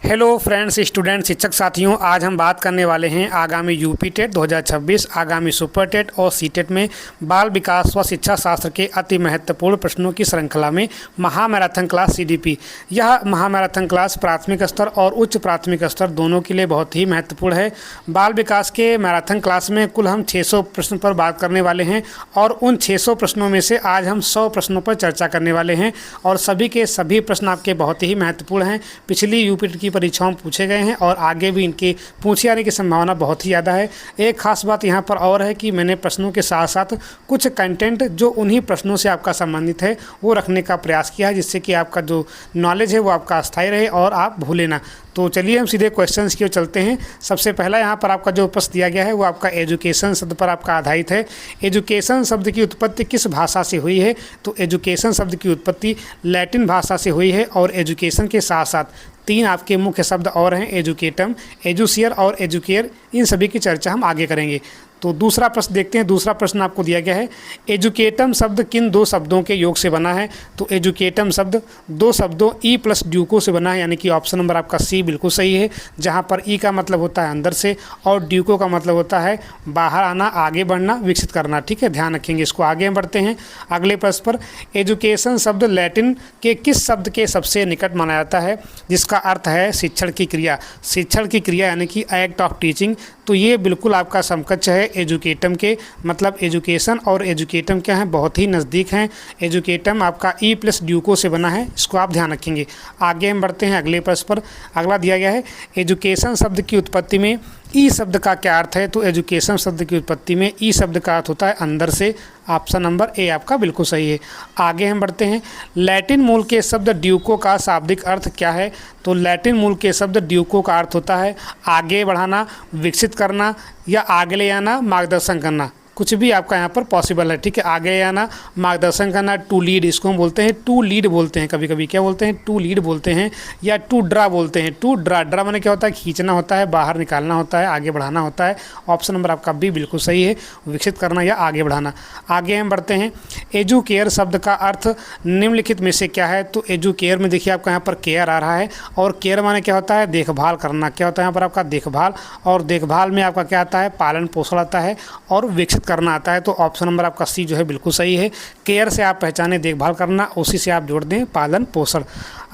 Hello friends, student, शिक्षक साथियों, आज हम बात करने वाले हैं आगामी यूपी टेट 2026, आगामी सुपर टेट और सी टेट में बाल विकास व शिक्षा शास्त्र के अति महत्वपूर्ण प्रश्नों की श्रृंखला में महामैराथन क्लास सीडीपी। यह महामैराथन क्लास प्राथमिक स्तर और उच्च प्राथमिक स्तर दोनों के लिए बहुत ही महत्वपूर्ण है। बाल विकास के मैराथन क्लास में कुल हम 600 प्रश्न पर बात करने वाले हैं और उन 600 प्रश्नों में से आज हम 100 प्रश्नों पर चर्चा करने वाले हैं और सभी के सभी प्रश्न आपके बहुत ही महत्वपूर्ण हैं। पिछली यूपी टेट की परीक्षाओं में पूछे गए हैं और आगे भी इनके पूछे आने की संभावना बहुत ही ज़्यादा है। एक खास बात यहाँ पर और है कि मैंने प्रश्नों के साथ साथ कुछ कंटेंट जो उन्हीं प्रश्नों से आपका संबंधित है वो रखने का प्रयास किया है, जिससे कि आपका जो नॉलेज है वो आपका अस्थायी रहे और आप भूलें ना। तो चलिए हम सीधे क्वेश्चंस की ओर चलते हैं। सबसे पहला यहाँ पर आपका जो प्रश्न दिया गया है वो आपका एजुकेशन शब्द पर आपका आधारित है। एजुकेशन शब्द की उत्पत्ति किस भाषा से हुई है? तो एजुकेशन शब्द की उत्पत्ति लैटिन भाषा से हुई है और एजुकेशन के साथ साथ 3 आपके मुख्य शब्द और हैं, एजुकेटम, एजुसियर और एजुकेयर। इन सभी की चर्चा हम आगे करेंगे। तो दूसरा प्रश्न देखते हैं। दूसरा प्रश्न आपको दिया गया है, एजुकेटम शब्द किन 2 शब्दों के योग से बना है? तो एजुकेटम शब्द 2 शब्दों ई प्लस ड्यूको से बना है, यानी कि ऑप्शन नंबर आपका सी बिल्कुल सही है, जहां पर ई का मतलब होता है अंदर से और ड्यूको का मतलब होता है बाहर आना, आगे बढ़ना, विकसित करना। ठीक है, ध्यान रखेंगे इसको। आगे हम बढ़ते हैं अगले प्रश्न पर। एजुकेशन शब्द लैटिन के किस शब्द के सबसे निकट माना जाता है, जिसका अर्थ है शिक्षण की क्रिया? शिक्षण की क्रिया यानी कि एक्ट ऑफ टीचिंग। तो ये बिल्कुल आपका समकक्ष है एजुकेटम के, मतलब एजुकेशन और एजुकेटम क्या है, बहुत ही नज़दीक हैं। एजुकेटम आपका ई प्लस ड्यूको से बना है, इसको आप ध्यान रखेंगे। आगे हम बढ़ते हैं अगले प्रश्न पर। अगला दिया गया है, एजुकेशन शब्द की उत्पत्ति में ई शब्द का क्या अर्थ है? तो एजुकेशन शब्द की उत्पत्ति में ई शब्द का अर्थ होता है अंदर से। ऑप्शन नंबर ए आपका बिल्कुल सही है। आगे हम बढ़ते हैं। लैटिन मूल के शब्द ड्यूको का शाब्दिक अर्थ क्या है? तो लैटिन मूल के शब्द ड्यूको का अर्थ होता है आगे बढ़ाना, विकसित करना या आगे ले आना, मार्गदर्शन करना। कुछ भी आपका यहाँ पर पॉसिबल है। ठीक है, आगे आना, मार्गदर्शन करना, टू लीड, इसको हम बोलते हैं टू लीड बोलते हैं, कभी कभी क्या बोलते हैं, टू लीड बोलते हैं या टू ड्रा बोलते हैं। टू ड्रा, ड्रा माने क्या होता है, खींचना होता है, बाहर निकालना होता है, आगे बढ़ाना होता है। ऑप्शन नंबर आपका बी बिल्कुल सही है, विकसित करना या आगे बढ़ाना। आगे हम बढ़ते हैं। एजुकेयर शब्द का अर्थ निम्नलिखित में से क्या है? तो एजुकेयर में देखिए आपका यहाँ पर केयर आ रहा है और केयर माने क्या होता है, देखभाल करना। क्या होता है यहाँ पर आपका देखभाल, और देखभाल में आपका क्या आता है, पालन पोषण आता है और विकसित करना आता है। तो ऑप्शन नंबर आपका सी जो है बिल्कुल सही है। केयर से आप पहचाने देखभाल करना, उसी से आप जोड़ दें पालन पोषण।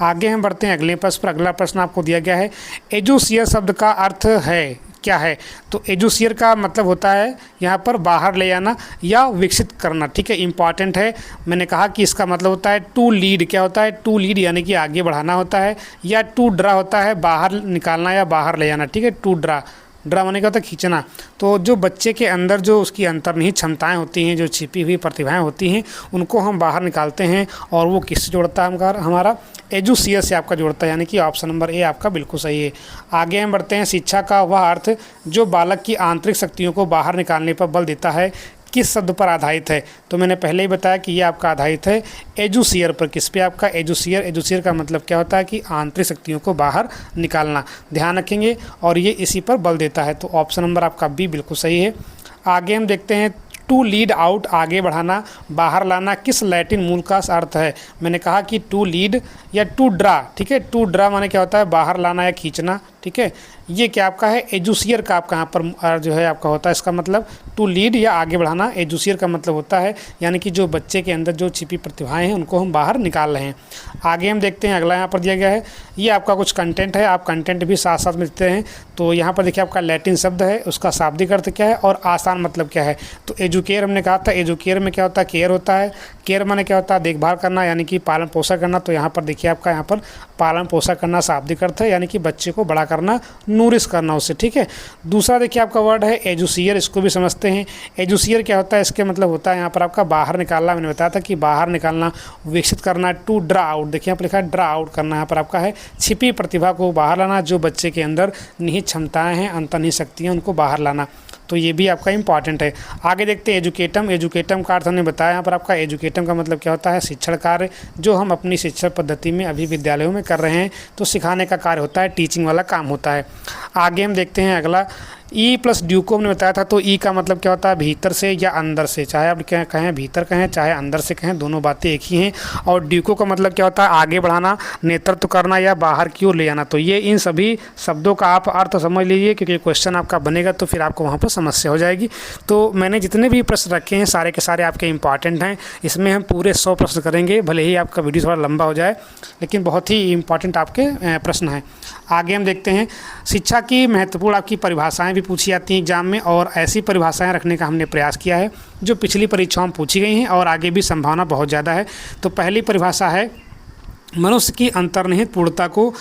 आगे हम बढ़ते हैं अगले प्रश्न पर। अगला प्रश्न आपको दिया गया है, एजुसियर शब्द का अर्थ है क्या है? तो एजुसियर का मतलब होता है यहाँ पर बाहर ले आना या विकसित करना। ठीक है, इंपॉर्टेंट है। मैंने कहा कि इसका मतलब होता है टू लीड। क्या होता है, टू लीड यानी कि आगे बढ़ाना होता है, या टू ड्रा होता है बाहर निकालना या बाहर ले आना। ठीक है, टू ड्रा, ड्रा माने क्या होता है, खींचना। तो जो बच्चे के अंदर जो उसकी अंतर्निहित क्षमताएं होती हैं, जो छिपी हुई प्रतिभाएं होती हैं, उनको हम बाहर निकालते हैं और वो किससे जोड़ता है, हमारा एजुसियर से आपका जोड़ता है, यानी कि ऑप्शन नंबर ए आपका बिल्कुल सही है। आगे हम बढ़ते हैं। शिक्षा का वह अर्थ जो बालक की आंतरिक शक्तियों को बाहर निकालने पर बल देता है, किस शब्द पर आधारित है? तो मैंने पहले ही बताया कि ये आपका आधारित है एजुसियर पर। किस पे आपका, एजुसियर। एजुसियर का मतलब क्या होता है कि आंतरिक शक्तियों को बाहर निकालना, ध्यान रखेंगे, और ये इसी पर बल देता है। तो ऑप्शन नंबर आपका बी बिल्कुल सही है। आगे हम देखते हैं, टू लीड आउट, आगे बढ़ाना, बाहर लाना, किस लैटिन मूल का अर्थ है? मैंने कहा कि टू लीड या टू ड्रा। ठीक है, टू ड्रा माने क्या होता है, बाहर लाना या खींचना। ठीक है, ये क्या आपका है, एजुसियर का आपका यहाँ पर जो है आपका होता है, इसका मतलब टू लीड या आगे बढ़ाना। एजुसियर का मतलब होता है यानी कि जो बच्चे के अंदर जो छिपी प्रतिभाएं हैं उनको हम बाहर निकाल रहे हैं। आगे हम देखते हैं। अगला यहाँ पर दिया गया है, ये आपका कुछ कंटेंट है, आप कंटेंट भी साथ साथ मिलते हैं। तो यहाँ पर देखिए आपका लैटिन शब्द है, उसका शाब्दिक अर्थ क्या है और आसान मतलब क्या है? तो एजुकेयर हमने कहा था, एजुकेयर में क्या होता है, केयर होता है। केयर माने क्या होता है, देखभाल करना, यानी कि पालन पोषण करना। तो यहाँ पर देखिए आपका यहाँ पर पालन पोषण करना शाब्दिक अर्थ है, यानी कि बच्चे को बड़ा करना, नूरिश करना उससे। ठीक है, दूसरा देखिए आपका वर्ड है एजुसियर, इसको भी समझते हैं। एजुसियर क्या होता है, इसके मतलब होता है यहाँ पर आपका बाहर निकालना। मैंने बताया था कि बाहर निकालना, विकसित करना। टू ड्रा आउट, देखिए यहाँ पर लिखा है ड्रा आउट करना, यहाँ पर आपका है छिपी प्रतिभा को बाहर लाना, जो बच्चे के अंदर निहित क्षमताएं हैं, अंतर्निहित शक्तियाँ, उनको बाहर लाना। तो ये भी आपका इंपॉर्टेंट है। आगे देखते हैं एजुकेटम। एजुकेटम का अर्थ हमने बताया यहाँ पर आपका, एजुकेटम का मतलब क्या होता है, शिक्षण कार्य, जो हम अपनी शिक्षा पद्धति में अभी विद्यालयों में कर रहे हैं। तो सिखाने का कार्य होता है, टीचिंग वाला काम होता है। आगे हम देखते हैं अगला, ई प्लस ड्यूको हमने बताया था, तो ई का मतलब क्या होता है, भीतर से या अंदर से, चाहे आप क्या कहें भीतर कहें चाहे अंदर से कहें, दोनों बातें एक ही हैं। और ड्यूको का मतलब क्या होता है, आगे बढ़ाना, नेतृत्व करना या बाहर की ओर ले आना। तो ये इन सभी शब्दों का आप अर्थ समझ लीजिए, क्योंकि क्वेश्चन आपका बनेगा तो फिर आपको वहाँ पर समस्या हो जाएगी। तो मैंने जितने भी प्रश्न रखे हैं सारे के सारे आपके इंपॉर्टेंट हैं। इसमें हम पूरे 100 प्रश्न करेंगे, भले ही आपका वीडियो थोड़ा लंबा हो जाए, लेकिन बहुत ही इंपॉर्टेंट आपके प्रश्न हैं। आगे हम देखते हैं, शिक्षा की महत्वपूर्ण आपकी परिभाषाएं भी पूछी जाती हैं एग्जाम में, और ऐसी परिभाषाएं रखने का हमने प्रयास किया है जो पिछली परीक्षाओं में पूछी गई हैं और आगे भी संभावना बहुत ज़्यादा है। तो पहली परिभाषा है, मनुष्य की अंतर्निहित पूर्णता को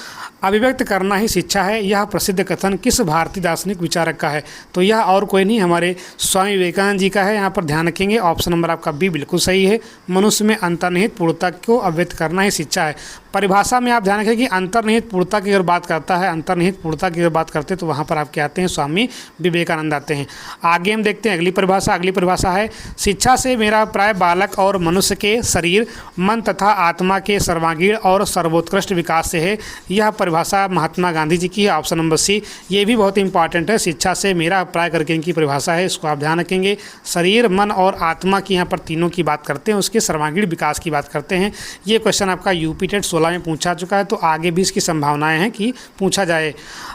अभिव्यक्त करना ही शिक्षा है। यह प्रसिद्ध कथन किस भारतीय दार्शनिक विचारक का है? तो यह और कोई नहीं, हमारे स्वामी विवेकानंद जी का है। यहाँ पर ध्यान रखेंगे, ऑप्शन नंबर आपका बी बिल्कुल सही है। मनुष्य में अंतर्निहित पूर्णता को अभिव्यक्त करना ही शिक्षा है। परिभाषा में आप ध्यान रखें कि अंतर्निहित पूर्णता की अगर बात करता है, अंतर्निहित पूर्णता की अगर बात करते हैं तो वहाँ पर आपके आते हैं स्वामी विवेकानंद आते हैं। आगे हम देखते हैं अगली परिभाषा। अगली परिभाषा है, शिक्षा से मेरा अभिप्राय बालक और मनुष्य के शरीर, मन तथा आत्मा के सर्वांगीण और सर्वोत्कृष्ट विकास से है। यह परिभाषा महात्मा गांधी जी की है, ऑप्शन नंबर सी। ये भी बहुत इंपॉर्टेंट है, शिक्षा से मेरा अभिप्राय करके इनकी परिभाषा है, इसको आप ध्यान रखेंगे। शरीर, मन और आत्मा की यहाँ पर तीनों की बात करते हैं, उसके सर्वांगीण विकास की बात करते हैं। ये क्वेश्चन आपका यूपी टेट 16 में पूछा चुका है, तो आगे भी इसकी संभावनाएं हैं कि पूछा जाए।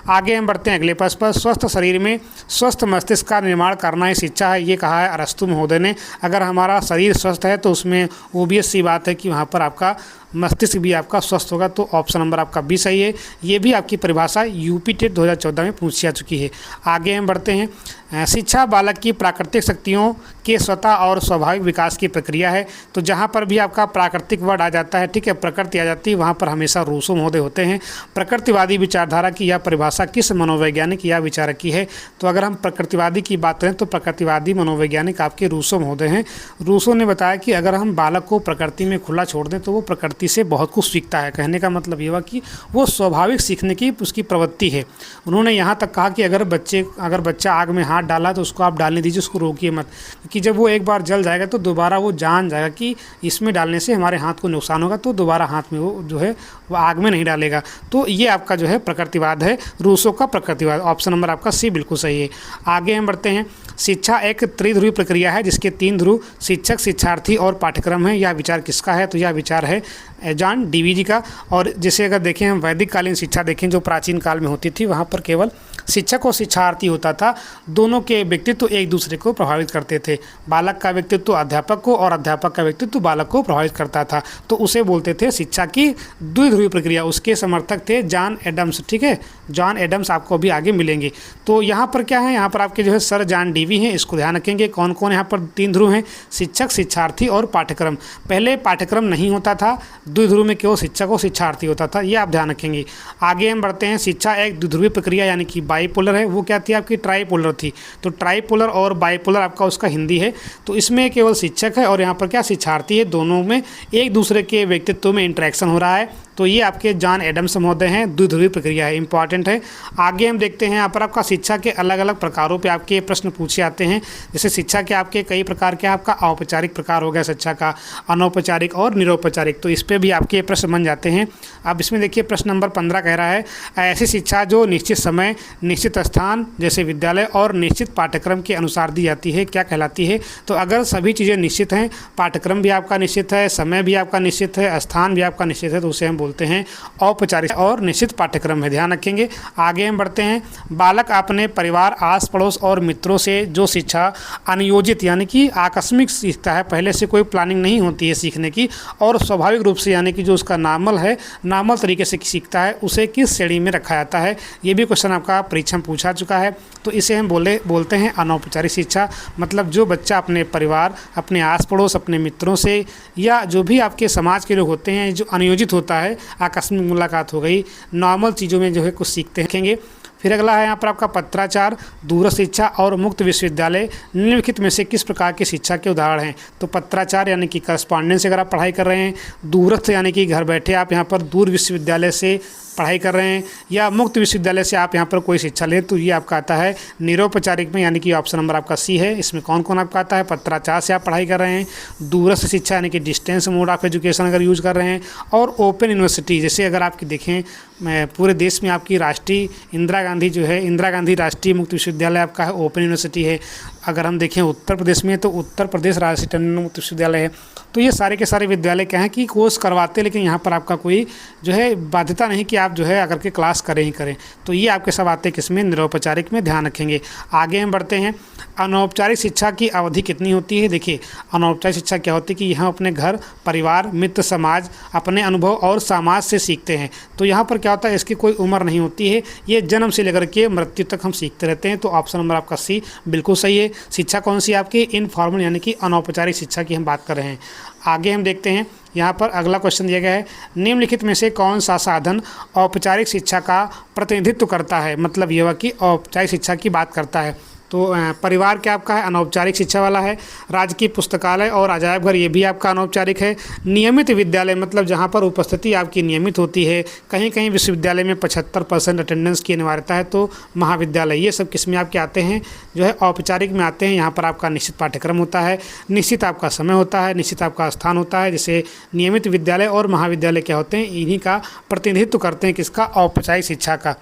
आगे हम बढ़ते हैं अगले प्रश्न पर, स्वस्थ शरीर में स्वस्थ मस्तिष्क का निर्माण करना ही शिक्षा है। ये कहा है अरस्तु महोदय ने। अगर हमारा शरीर स्वस्थ है तो उसमें ओबियस सी बात है कि वहाँ पर आपका मस्तिष्क भी आपका स्वस्थ होगा, तो ऑप्शन नंबर आपका बी सही है। ये भी आपकी परिभाषा यूपी टेट 2014 में पूछी जा चुकी है। आगे हम बढ़ते हैं, शिक्षा बालक की प्राकृतिक शक्तियों के स्वतः और स्वाभाविक विकास की प्रक्रिया है। तो जहाँ पर भी आपका प्राकृतिक वर्ड आ जाता है, ठीक है, प्रकृति आ जाती है, वहाँ पर हमेशा रूसो महोदय होते हैं। प्रकृतिवादी विचारधारा की यह परिभाषा किस मनोवैज्ञानिक या विचारक की है? तो अगर हम प्रकृतिवादी की बात करें तो प्रकृतिवादी मनोवैज्ञानिक आपके रूसो महोदय हैं। रूसो ने बताया कि अगर हम बालक को प्रकृति में खुला छोड़ दें तो वो प्रकृति से बहुत कुछ सीखता है। कहने का मतलब ये हुआ कि वो स्वाभाविक सीखने की उसकी प्रवृत्ति है। उन्होंने यहाँ तक कहा कि अगर बच्चा आग में हाथ डाला तो उसको आप डालने दीजिए, उसको रोकिए मत, क्योंकि जब वो एक बार जल जाएगा तो दोबारा वो जान जाएगा कि इसमें डालने से हमारे हाथ को नुकसान होगा, तो दोबारा हाथ में वो जो है वो आग में नहीं डालेगा। तो ये आपका जो है प्रकृतिवाद है, रूसो का प्रकृतिवाद। ऑप्शन नंबर आपका सी बिल्कुल सही है। आगे हम बढ़ते हैं, शिक्षा एक त्रिध्रुवी प्रक्रिया है जिसके 3 ध्रुव शिक्षक, शिक्षार्थी और पाठ्यक्रम है। यह विचार किसका है? तो यह विचार है जॉन डीवी जी का। और जैसे अगर देखें हम वैदिक कालीन शिक्षा देखें जो प्राचीन काल में होती थी, वहाँ पर केवल शिक्षक और शिक्षार्थी होता था। दोनों के व्यक्तित्व एक दूसरे को प्रभावित करते थे। बालक का व्यक्तित्व अध्यापक को और अध्यापक का व्यक्तित्व बालक को प्रभावित करता था, तो उसे बोलते थे शिक्षा की द्विध्रुवी प्रक्रिया। उसके समर्थक थे जॉन एडम्स, ठीक है, जॉन एडम्स आपको अभी आगे मिलेंगे। तो यहाँ पर क्या है, यहाँ पर आपके जो है सर जॉन डीवी हैं, इसको ध्यान रखेंगे। कौन कौन यहाँ पर 3 ध्रुव हैं? शिक्षक, शिक्षार्थी और पाठ्यक्रम। पहले पाठ्यक्रम नहीं होता था, द्विध्रुव में केवल शिक्षक और शिक्षार्थी होता था, ये आप ध्यान रखेंगे। आगे हम बढ़ते हैं, शिक्षा एक द्विध्रुवी प्रक्रिया यानी कि बाईपोलर है। वो क्या थी आपकी? ट्राईपोलर थी। तो ट्राईपोलर और बाईपोलर आपका उसका हिंदी है। तो इसमें केवल शिक्षक है और यहाँ पर क्या शिक्षार्थी है, दोनों में एक दूसरे के व्यक्तित्व में इंटरेक्शन हो रहा है। तो ये आपके जॉन एडम्स महोदय हैं, द्विध्रुवी प्रक्रिया है, इंपॉर्टेंट है। आगे हम देखते हैं, यहाँ पर आपका शिक्षा के अलग अलग प्रकारों पे आपके प्रश्न पूछे जाते हैं। जैसे शिक्षा के आपके कई प्रकार के, आपका औपचारिक प्रकार हो गया शिक्षा का, अनौपचारिक और निरौपचारिक, तो इस पर भी आपके प्रश्न बन जाते हैं। अब इसमें देखिए प्रश्न नंबर 15 कह रहा है, ऐसी शिक्षा जो निश्चित समय, निश्चित स्थान जैसे विद्यालय और निश्चित पाठ्यक्रम के अनुसार दी जाती है, क्या कहलाती है? तो अगर सभी चीज़ें निश्चित हैं, पाठ्यक्रम भी आपका निश्चित है, समय भी आपका निश्चित है, स्थान भी आपका निश्चित है, तो उसे हम बोलते हैं औपचारिक और निश्चित पाठ्यक्रम है, ध्यान रखेंगे। आगे हम बढ़ते हैं, बालक अपने परिवार, आस पड़ोस और मित्रों से जो शिक्षा अनियोजित यानी कि आकस्मिक सीखता है, पहले से कोई प्लानिंग नहीं होती है सीखने की, और स्वाभाविक रूप से यानी कि जो उसका नॉर्मल है, नॉर्मल तरीके से सीखता है, उसे किस श्रेणी में रखा जाता है? ये भी क्वेश्चन आपका परीक्षा में पूछा चुका है। तो इसे हम बोलते हैं अनौपचारिक शिक्षा। मतलब जो बच्चा अपने परिवार, अपने आस पड़ोस, अपने मित्रों से या जो भी आपके समाज के लोग होते हैं, जो अनियोजित होता है, आकस्मिक मुलाकात हो गई, नॉर्मल चीज़ों में जो है कुछ सीखते हैं। फिर अगला है यहाँ पर आपका पत्राचार, दूरस्थ शिक्षा और मुक्त विश्वविद्यालय निम्नलिखित में से किस प्रकार की शिक्षा के उदाहरण हैं? तो पत्राचार यानी कि करस्पॉन्डेंस से अगर आप पढ़ाई कर रहे हैं, दूरस्थ यानी कि घर बैठे आप यहाँ पर दूर विश्वविद्यालय से पढ़ाई कर रहे हैं, या मुक्त विश्वविद्यालय से आप यहाँ पर कोई शिक्षा लें, तो ये आपका आता है निरौपचारिक में, यानी कि ऑप्शन नंबर आपका सी है। इसमें कौन कौन आपका आता है? पत्राचार से आप पढ़ाई कर रहे हैं, दूरस्थ शिक्षा यानी कि डिस्टेंस मोड ऑफ एजुकेशन अगर यूज़ कर रहे हैं, और ओपन यूनिवर्सिटी, जैसे अगर आपकी देखें पूरे देश में आपकी राष्ट्रीय इंदिरा गांधी जो है, इंदिरा गांधी राष्ट्रीय मुक्त विश्वविद्यालय आपका है, ओपन यूनिवर्सिटी है। अगर हम देखें उत्तर प्रदेश में तो उत्तर प्रदेश राजशीय टंडन मुक्त विश्वविद्यालय है। तो ये सारे के सारे विद्यालय क्या हैं कि कोर्स करवाते हैं, लेकिन यहाँ पर आपका कोई जो है बाध्यता नहीं कि आप जो है आकर के क्लास करें ही करें। तो ये आपके सब आते हैं किसमें? निरौपचारिक में। ध्यान रखेंगे। आगे हम बढ़ते हैं। अनौपचारिक शिक्षा की अवधि कितनी होती है? देखिए, अनौपचारिक शिक्षा क्या होती है कि यहाँ अपने घर, परिवार, मित्र, समाज, अपने अनुभव और समाज से सीखते हैं। तो यहाँ पर क्या होता है, इसकी कोई उम्र नहीं होती है, ये जन्म से लेकर के मृत्यु तक हम सीखते रहते हैं। तो ऑप्शन नंबर आपका सी बिल्कुल सही है। शिक्षा कौन सी आपकी? इनफॉर्मल यानी कि अनौपचारिक शिक्षा की हम बात कर रहे हैं। आगे हम देखते हैं, यहाँ पर अगला क्वेश्चन दिया गया है, निम्नलिखित में से कौन सा साधन औपचारिक शिक्षा का प्रतिनिधित्व करता है? मतलब यह हुआ कि औपचारिक शिक्षा की बात करता है। तो परिवार क्या आपका है? अनौपचारिक शिक्षा वाला है। राजकीय पुस्तकालय और अजायब घर, ये भी आपका अनौपचारिक है। नियमित विद्यालय, मतलब जहाँ पर उपस्थिति आपकी नियमित होती है। कहीं कहीं विश्वविद्यालय में 75% अटेंडेंस की अनिवार्यता है, तो महाविद्यालय, ये सब किस में आपके आते हैं? जो है औपचारिक में आते हैं। यहाँ पर आपका निश्चित पाठ्यक्रम होता है, निश्चित आपका समय होता है, निश्चित आपका स्थान होता है। जैसे नियमित विद्यालय और महाविद्यालय क्या होते हैं? इन्हीं का प्रतिनिधित्व करते हैं, किसका? औपचारिक शिक्षा का।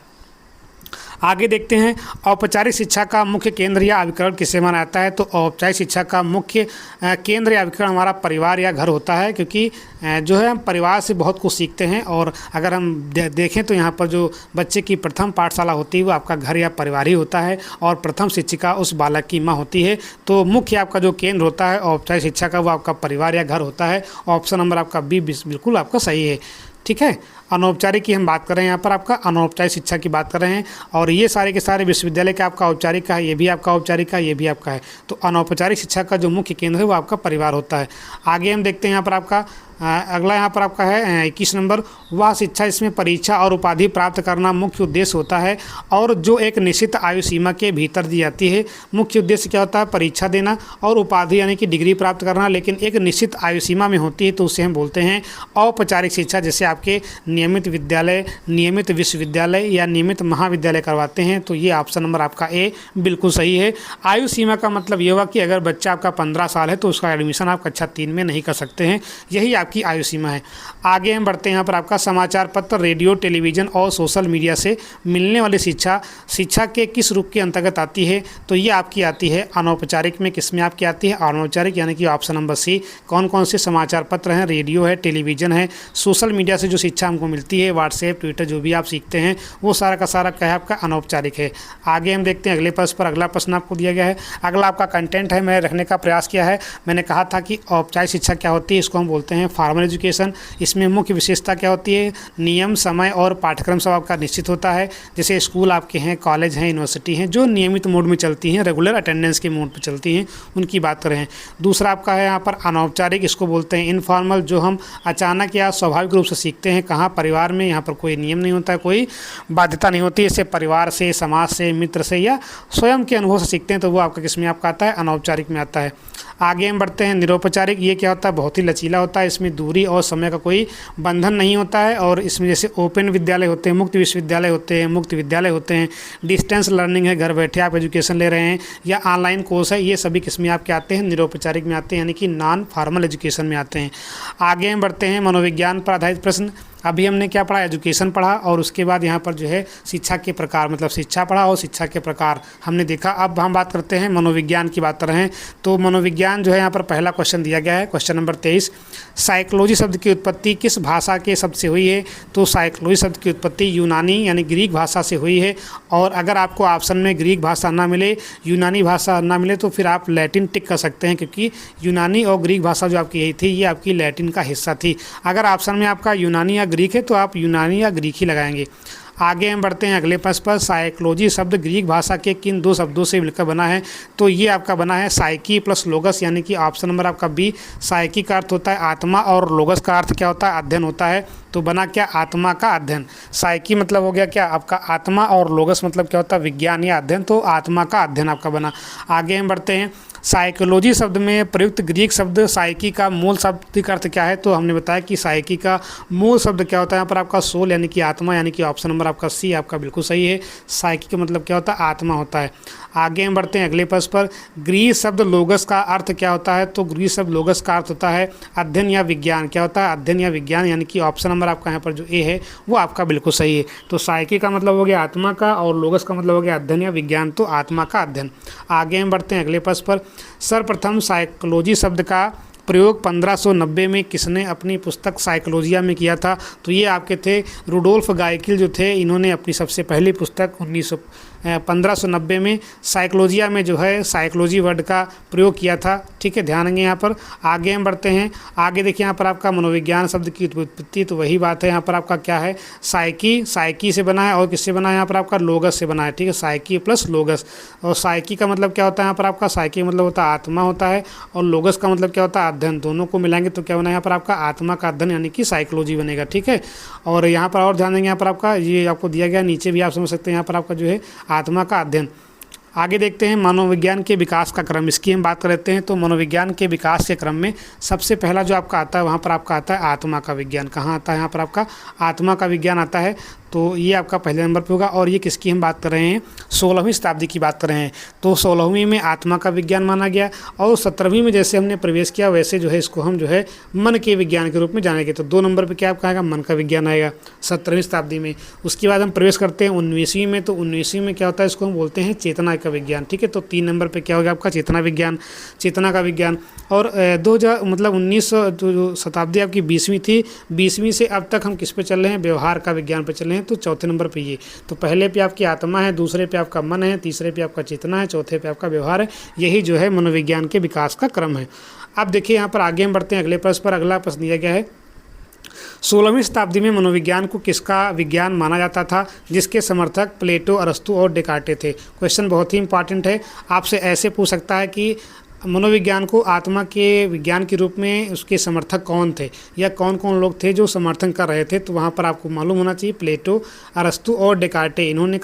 आगे देखते हैं, औपचारिक शिक्षा का मुख्य केंद्र या अभिकरण किसे माना जाता है? तो औपचारिक शिक्षा का मुख्य केंद्र या अभिकरण हमारा परिवार या घर होता है, क्योंकि जो है हम परिवार से बहुत कुछ सीखते हैं। और अगर हम देखें तो यहाँ पर जो बच्चे की प्रथम पाठशाला होती है वो आपका घर या परिवार ही होता है, और प्रथम शिक्षिका उस बालक की माँ होती है। तो मुख्य आपका जो केंद्र होता है औपचारिक शिक्षा का, वो आपका परिवार या घर होता है। ऑप्शन नंबर आपका बी बिल्कुल आपका सही है। ठीक है, अनौपचारिक की हम बात कर रहे हैं, यहाँ पर आपका अनौपचारिक शिक्षा की बात कर रहे हैं। और ये सारे के सारे विश्वविद्यालय का आपका औपचारिक का है, ये भी आपका औपचारिक का है, ये भी आपका है। तो अनौपचारिक शिक्षा का जो मुख्य केंद्र है वो आपका परिवार होता है। आगे हम देखते हैं, यहाँ पर आपका अगला यहाँ पर आपका है 21 नंबर, वह शिक्षा इसमें परीक्षा और उपाधि प्राप्त करना मुख्य उद्देश्य होता है, और जो एक निश्चित आयु सीमा के भीतर दी जाती है। मुख्य उद्देश्य क्या होता है? परीक्षा देना और उपाधि यानी कि डिग्री प्राप्त करना, लेकिन एक निश्चित आयु सीमा में होती है, तो उसे हम बोलते हैं औपचारिक शिक्षा। जैसे आपके नियमित विद्यालय, नियमित विश्वविद्यालय या नियमित महाविद्यालय करवाते हैं। तो ये ऑप्शन नंबर आपका ए बिल्कुल सही है। आयु सीमा का मतलब ये हुआ कि अगर बच्चा आपका 15 साल है तो उसका एडमिशन आप कक्षा 3 में नहीं कर सकते हैं, यही आपकी आयु सीमा है। आगे हम बढ़ते हैं, यहाँ पर आपका समाचार पत्र, रेडियो, टेलीविज़न और सोशल मीडिया से मिलने वाली शिक्षा के किस रूप के अंतर्गत आती है? तो ये आपकी आती है अनौपचारिक में। किस में आपकी आती है? अनौपचारिक, यानी कि ऑप्शन नंबर सी। कौन कौन से समाचार पत्र हैं? रेडियो है, टेलीविज़न है, सोशल मीडिया से जो शिक्षा हमको मिलती है, व्हाट्सएप, ट्विटर, जो भी आप सीखते हैं वो सारा का सारा क्या है? आपका अनौपचारिक है। आगे हम देखते हैं अगले प्रश्न पर। अगला प्रश्न आपको दिया गया है, अगला आपका कंटेंट है, मैं रखने का प्रयास किया है। मैंने कहा था कि औपचारिक शिक्षा क्या होती है, इसको हम बोलते हैं फॉर्मल एजुकेशन। इसमें मुख्य विशेषता क्या होती है? नियम, समय और पाठ्यक्रम सब आपका निश्चित होता है। जैसे स्कूल आपके हैं, कॉलेज हैं, यूनिवर्सिटी हैं, जो नियमित मोड में चलती हैं, रेगुलर अटेंडेंस के मोड पर चलती हैं, उनकी बात कर रहे हैं। दूसरा आपका है यहाँ पर अनौपचारिक, इसको बोलते हैं इनफॉर्मल, जो हम अचानक या स्वाभाविक रूप से सीखते हैं। कहाँ? परिवार में। यहाँ पर कोई नियम नहीं होता है, कोई बाध्यता नहीं होती है, इससे परिवार से, समाज से, मित्र से या स्वयं के अनुभव से सीखते हैं। तो वो आपका किस में आपका आता है? अनौपचारिक में आता है। आगे हम बढ़ते हैं, निरौपचारिक। ये क्या होता है? बहुत ही लचीला होता है, इसमें दूरी और समय का कोई बंधन नहीं होता है। और इसमें जैसे ओपन विद्यालय होते हैं, मुक्त विश्वविद्यालय होते हैं, मुक्त विद्यालय होते हैं, डिस्टेंस लर्निंग है, घर बैठे आप एजुकेशन ले रहे हैं, या ऑनलाइन कोर्स है, ये सभी किस में आपके आते हैं? निरौपचारिक में आते हैं, यानी कि नॉन फॉर्मल एजुकेशन में आते हैं। आगे हम बढ़ते हैं, मनोविज्ञान पर आधारित प्रश्न। अभी हमने क्या पढ़ा? एजुकेशन पढ़ा, और उसके बाद यहाँ पर जो है शिक्षा के प्रकार, मतलब शिक्षा पढ़ा और शिक्षा के प्रकार हमने देखा। अब हम बात करते हैं मनोविज्ञान की बात कर रहे हैं। तो मनोविज्ञान जो है यहाँ पर पहला क्वेश्चन दिया गया है, क्वेश्चन नंबर 23, साइकोलॉजी शब्द की उत्पत्ति किस भाषा के शब्द से हुई है? तो साइकोलॉजी शब्द की उत्पत्ति यूनानी यानी ग्रीक भाषा से हुई है। और अगर आपको ऑप्शन में ग्रीक भाषा ना मिले, यूनानी भाषा ना मिले, तो फिर आप लैटिन टिक कर सकते हैं, क्योंकि यूनानी और ग्रीक भाषा जो आपकी यही थी, ये आपकी लैटिन का हिस्सा थी। अगर ऑप्शन में आपका यूनानी या ग्रीक है तो आप यूनानी या ग्रीक ही लगाएंगे। आगे हम बढ़ते हैं अगले प्रश्न पर, साइकोलॉजी शब्द ग्रीक भाषा के किन दो शब्दों से मिलकर बना है? तो ये आपका बना है साइकी प्लस लोगस, यानी कि ऑप्शन नंबर आपका बी। साइकी का अर्थ होता है आत्मा, और लोगस का अर्थ क्या होता है? अध्ययन होता है। तो बना क्या? आत्मा का अध्ययन। साइकी मतलब हो गया क्या? आपका आत्मा, और लोगस मतलब क्या होता है? विज्ञान या अध्ययन। तो आत्मा का अध्ययन आपका बना। आगे हम बढ़ते हैं, साइकोलॉजी शब्द में प्रयुक्त ग्रीक शब्द साइकी का मूल शाब्दिक अर्थ क्या है? तो हमने बताया कि साइकी का मूल शब्द क्या होता है यहाँ पर आपका सोल यानी कि आत्मा, यानी कि ऑप्शन नंबर आपका सी आपका बिल्कुल सही है। साइकी का मतलब क्या होता है? आत्मा होता है। आगे हम बढ़ते हैं अगले प्रश्न पर। ग्रीक शब्द लोगस का अर्थ क्या होता है? तो ग्रीक शब्द लोगस का अर्थ होता है अध्ययन या विज्ञान। क्या होता है? अध्ययन या विज्ञान, यानी कि ऑप्शन नंबर आपका यहाँ पर जो ए है वो आपका बिल्कुल सही है। तो साइकी का मतलब हो गया आत्मा का और लोगस का मतलब हो गया अध्ययन या विज्ञान, तो आत्मा का अध्ययन। आगे हम बढ़ते हैं अगले प्रश्न पर। सर्वप्रथम साइकोलॉजी शब्द का प्रयोग 1590 में किसने अपनी पुस्तक साइकोलॉजिया में किया था? तो ये आपके थे रुडोल्फ गाइकिल जो थे, इन्होंने अपनी सबसे पहली पुस्तक 1590 में साइकोलॉजिया में जो है साइकोलॉजी वर्ड का प्रयोग किया था। ठीक है, ध्यान देंगे यहाँ पर। आगे हम बढ़ते हैं। आगे देखिए यहाँ पर आपका मनोविज्ञान शब्द की उत्पत्ति, तो वही बात है यहाँ पर आपका क्या है? साइकी से बना है और किससे बना है? यहाँ पर आपका लोगस से बना है। ठीक है, साइकी प्लस लोगस। और साइकी का मतलब क्या होता है यहाँ पर आपका? साइकी मतलब होता है आत्मा होता है, और लोगस का मतलब क्या होता है? अध्ययन। दोनों को मिलाएंगे तो क्या बना यहाँ पर आपका? आत्मा का अध्ययन, यानी कि साइकोलॉजी बनेगा। ठीक है, और यहाँ पर और ध्यान देंगे, यहाँ पर आपका ये आपको दिया गया, नीचे भी आप समझ सकते हैं यहाँ पर आपका जो है आत्मा का अध्ययन। आगे देखते हैं मनोविज्ञान के विकास का क्रम, इसकी हम बात कर लेते हैं। तो मनोविज्ञान के विकास के क्रम में सबसे पहला जो आपका आता है वहाँ पर आपका आता है आत्मा का विज्ञान। कहाँ आता है? यहाँ पर आपका आत्मा का विज्ञान आता है। तो ये आपका पहले नंबर पे होगा। और ये किसकी हम बात कर रहे हैं? 16वीं शताब्दी की बात कर रहे हैं। तो 16वीं में आत्मा का विज्ञान माना गया, और 17वीं में जैसे हमने प्रवेश किया वैसे जो है इसको हम जो है मन के विज्ञान के रूप में जानेंगे। तो 2 नंबर पे क्या आपका आएगा? मन का विज्ञान आएगा 17वीं शताब्दी में। उसके बाद हम प्रवेश करते हैं 19वीं में। तो 19वीं में क्या होता है? इसको हम बोलते हैं चेतना का विज्ञान। ठीक है, तो 3 नंबर पर क्या होगा आपका? चेतना विज्ञान, चेतना का विज्ञान। और 2000 मतलब 19 जो शताब्दी आपकी 20वीं थी, 20वीं से अब तक हम किस पे चल रहे हैं? व्यवहार का विज्ञान पे चल रहे हैं। तो चौथे नंबर पे ये, तो पहले पे आपकी आत्मा है, दूसरे पे आपका मन है, तीसरे पे आपका चेतना है, चौथे पे आपका व्यवहार है। यही जो है मनोविज्ञान के विकास का क्रम है। अब देखिए यहाँ पर आगे हम बढ़ते हैं अगले प्रश्न पर। अगला प्रश्न दिया गया है 16वीं शताब्दी में मनोविज्ञान को किसका विज्ञान माना जाता था, जिसके समर्थक प्लेटो, अरस्तु और डेकार्टे थे? क्वेश्चन बहुत ही इंपॉर्टेंट है, आपसे ऐसे पूछ सकता है कि मनोविज्ञान को आत्मा के विज्ञान के रूप में उसके समर्थक कौन थे, या कौन कौन लोग थे जो समर्थन कर रहे थे? तो वहाँ पर आपको मालूम होना चाहिए प्लेटो, अरस्तु और डेकार्टे। इन्होंने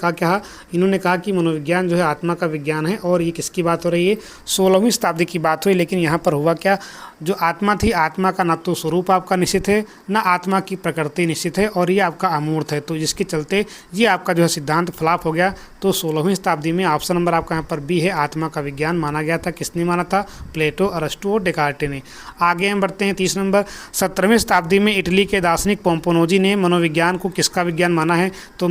कहा कि मनोविज्ञान जो है आत्मा का विज्ञान है। और ये किसकी बात हो रही है? 16वीं शताब्दी की बात हुई। लेकिन यहाँ पर हुआ क्या? जो आत्मा थी, आत्मा का ना तो स्वरूप आपका निश्चित है, ना आत्मा की प्रकृति निश्चित है, और ये आपका अमूर्त है। तो जिसके चलते ये आपका जो है सिद्धांत फ्लॉप हो गया। तो 16वीं शताब्दी में ऑप्शन नंबर आपका यहाँ पर बी है, आत्मा का विज्ञान माना गया था। किसने माना था? प्लेटो, अरस्तु और डेकार्टे ने। आगे हम बढ़ते हैं 30 नंबर। 17वीं शताब्दी में इटली के दार्शनिक पोम्पोनोजी ने मनोविज्ञान को किसका विज्ञान माना है? तो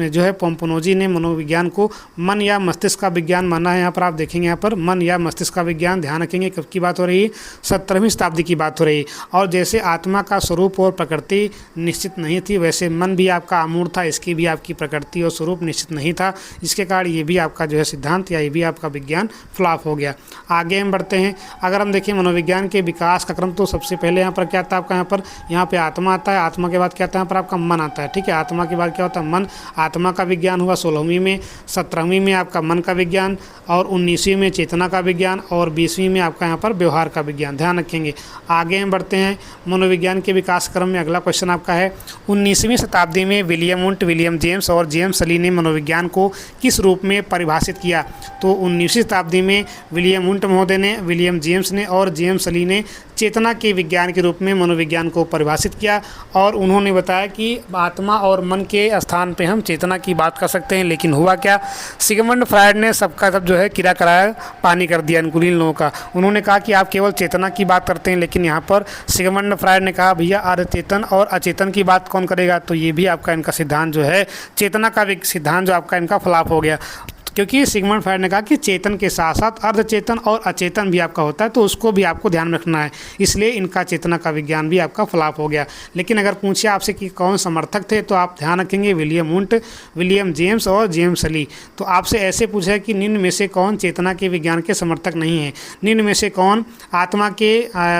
जो है पोम्पोनोजी ने मनोविज्ञान को मन या मस्तिष्क का विज्ञान माना है। यहाँ पर आप देखेंगे, यहाँ पर मन या मस्तिष्क का विज्ञान। ध्यान रखेंगे कब की बात हो रही है? 17वीं शताब्दी की बात हो रही है। और जैसे आत्मा का स्वरूप और प्रकृति निश्चित नहीं थी, वैसे मन भी आपका अमूर्त था, इसकी भी आपकी प्रकृति और स्वरूप निश्चित नहीं था। इसके कारण ये भी आपका जो है सिद्धांत या ये भी आपका विज्ञान फ्लॉप हो गया। आगे हम बढ़ते हैं। अगर हम देखें मनोविज्ञान के विकास का क्रम, तो सबसे पहले यहाँ पर क्या आता है आपका? यहाँ पे आत्मा आता है। आत्मा के बाद क्या आता है? यहाँ पर आपका मन आता है। ठीक है, आत्मा के बाद क्या होता है? मन। आत्मा का विज्ञान हुआ 16वीं में, 17वीं में आपका मन का विज्ञान, और 19वीं में चेतना का विज्ञान, और 20वीं में आपका यहाँ पर व्यवहार का विज्ञान। ध्यान रखेंगे। आगे हम बढ़ते हैं मनोविज्ञान के विकास क्रम में। अगला क्वेश्चन आपका है 19वीं शताब्दी में विलियम वुंट, विलियम जेम्स और जेम्स ली ने मनोविज्ञान को किस रूप में परिभाषित किया? तो 19वीं शताब्दी में विलियम वुंट महोदय ने, विलियम जेम्स ने और जेम्स ली ने चेतना के विज्ञान के रूप में मनोविज्ञान को परिभाषित किया। और उन्होंने बताया कि आत्मा और मन के स्थान पे हम चेतना की बात कर सकते हैं। लेकिन हुआ क्या? सिगमंड फ्रायड ने सबका सब जो है किरा कराया पानी कर दिया अनुकूलीन लोगों का। उन्होंने कहा कि आप केवल चेतना की बात करते हैं, लेकिन यहाँ पर सिगमंड फ्रायड ने कहा भैया अर्धचेतन और अचेतन की बात कौन करेगा? तो ये भी आपका इनका सिद्धांत जो है चेतना का सिद्धांत जो आपका इनका फ्लॉप हो गया। क्योंकि सिगमंड फ्रायड ने कहा कि चेतन के साथ साथ अर्धचेतन और अचेतन भी आपका होता है, तो उसको भी आपको ध्यान रखना है। इसलिए इनका चेतना का विज्ञान भी आपका फ्लॉप हो गया। लेकिन अगर पूछे आपसे कि कौन समर्थक थे, तो आप ध्यान रखेंगे विलियम वुंट, विलियम जेम्स और जेम्स ली। तो आपसे ऐसे पूछा कि निम्न में से कौन चेतना के विज्ञान के समर्थक नहीं है, निम्न में से कौन आत्मा के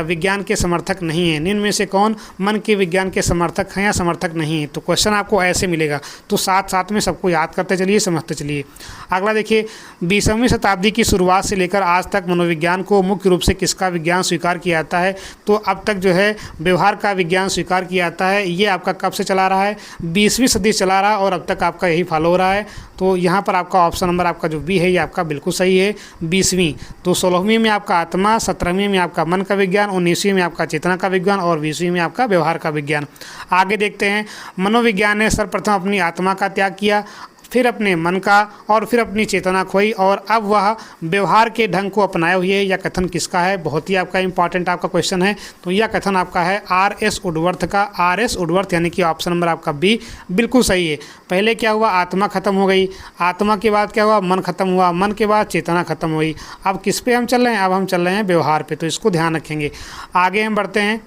विज्ञान के समर्थक नहीं है, निम्न में से कौन मन के विज्ञान के समर्थक हैं या समर्थक नहीं है। तो क्वेश्चन आपको ऐसे मिलेगा। तो साथ साथ में सबको याद करते चलिए, समझते चलिए। अगला अगला देखिए, 20वीं शताब्दी की शुरुआत से लेकर आज तक मनोविज्ञान को मुख्य रूप से किसका विज्ञान स्वीकार किया जाता है? तो अब तक जो है व्यवहार का विज्ञान स्वीकार किया जाता है। ये आपका कब से चला रहा है? 20वीं सदी से चला रहा है और अब तक आपका यही फॉलो हो रहा है। तो यहाँ पर आपका ऑप्शन नंबर आपका जो बी है ये आपका बिल्कुल सही है, 20वीं। तो 16वीं में आपका आत्मा, 17वीं में आपका मन का विज्ञान, 19वीं में आपका चेतना का विज्ञान और 20वीं में आपका व्यवहार का विज्ञान। आगे देखते हैं, मनोविज्ञान ने सर्वप्रथम अपनी आत्मा का त्याग किया, फिर अपने मन का और फिर अपनी चेतना खोई और अब वह व्यवहार के ढंग को अपनाए हुए है। यह कथन किसका है? बहुत ही आपका इंपॉर्टेंट आपका क्वेश्चन है। तो यह कथन आपका है R.S. वुडवर्थ का। R.S. वुडवर्थ यानी कि ऑप्शन नंबर आपका बी बिल्कुल सही है। पहले क्या हुआ? आत्मा खत्म हो गई, आत्मा के बाद क्या हुआ? मन खत्म हुआ, मन के बाद चेतना खत्म हुई। अब किस पे हम चल रहे हैं? अब हम चल रहे हैं व्यवहार पे। तो इसको ध्यान रखेंगे। आगे हम बढ़ते हैं,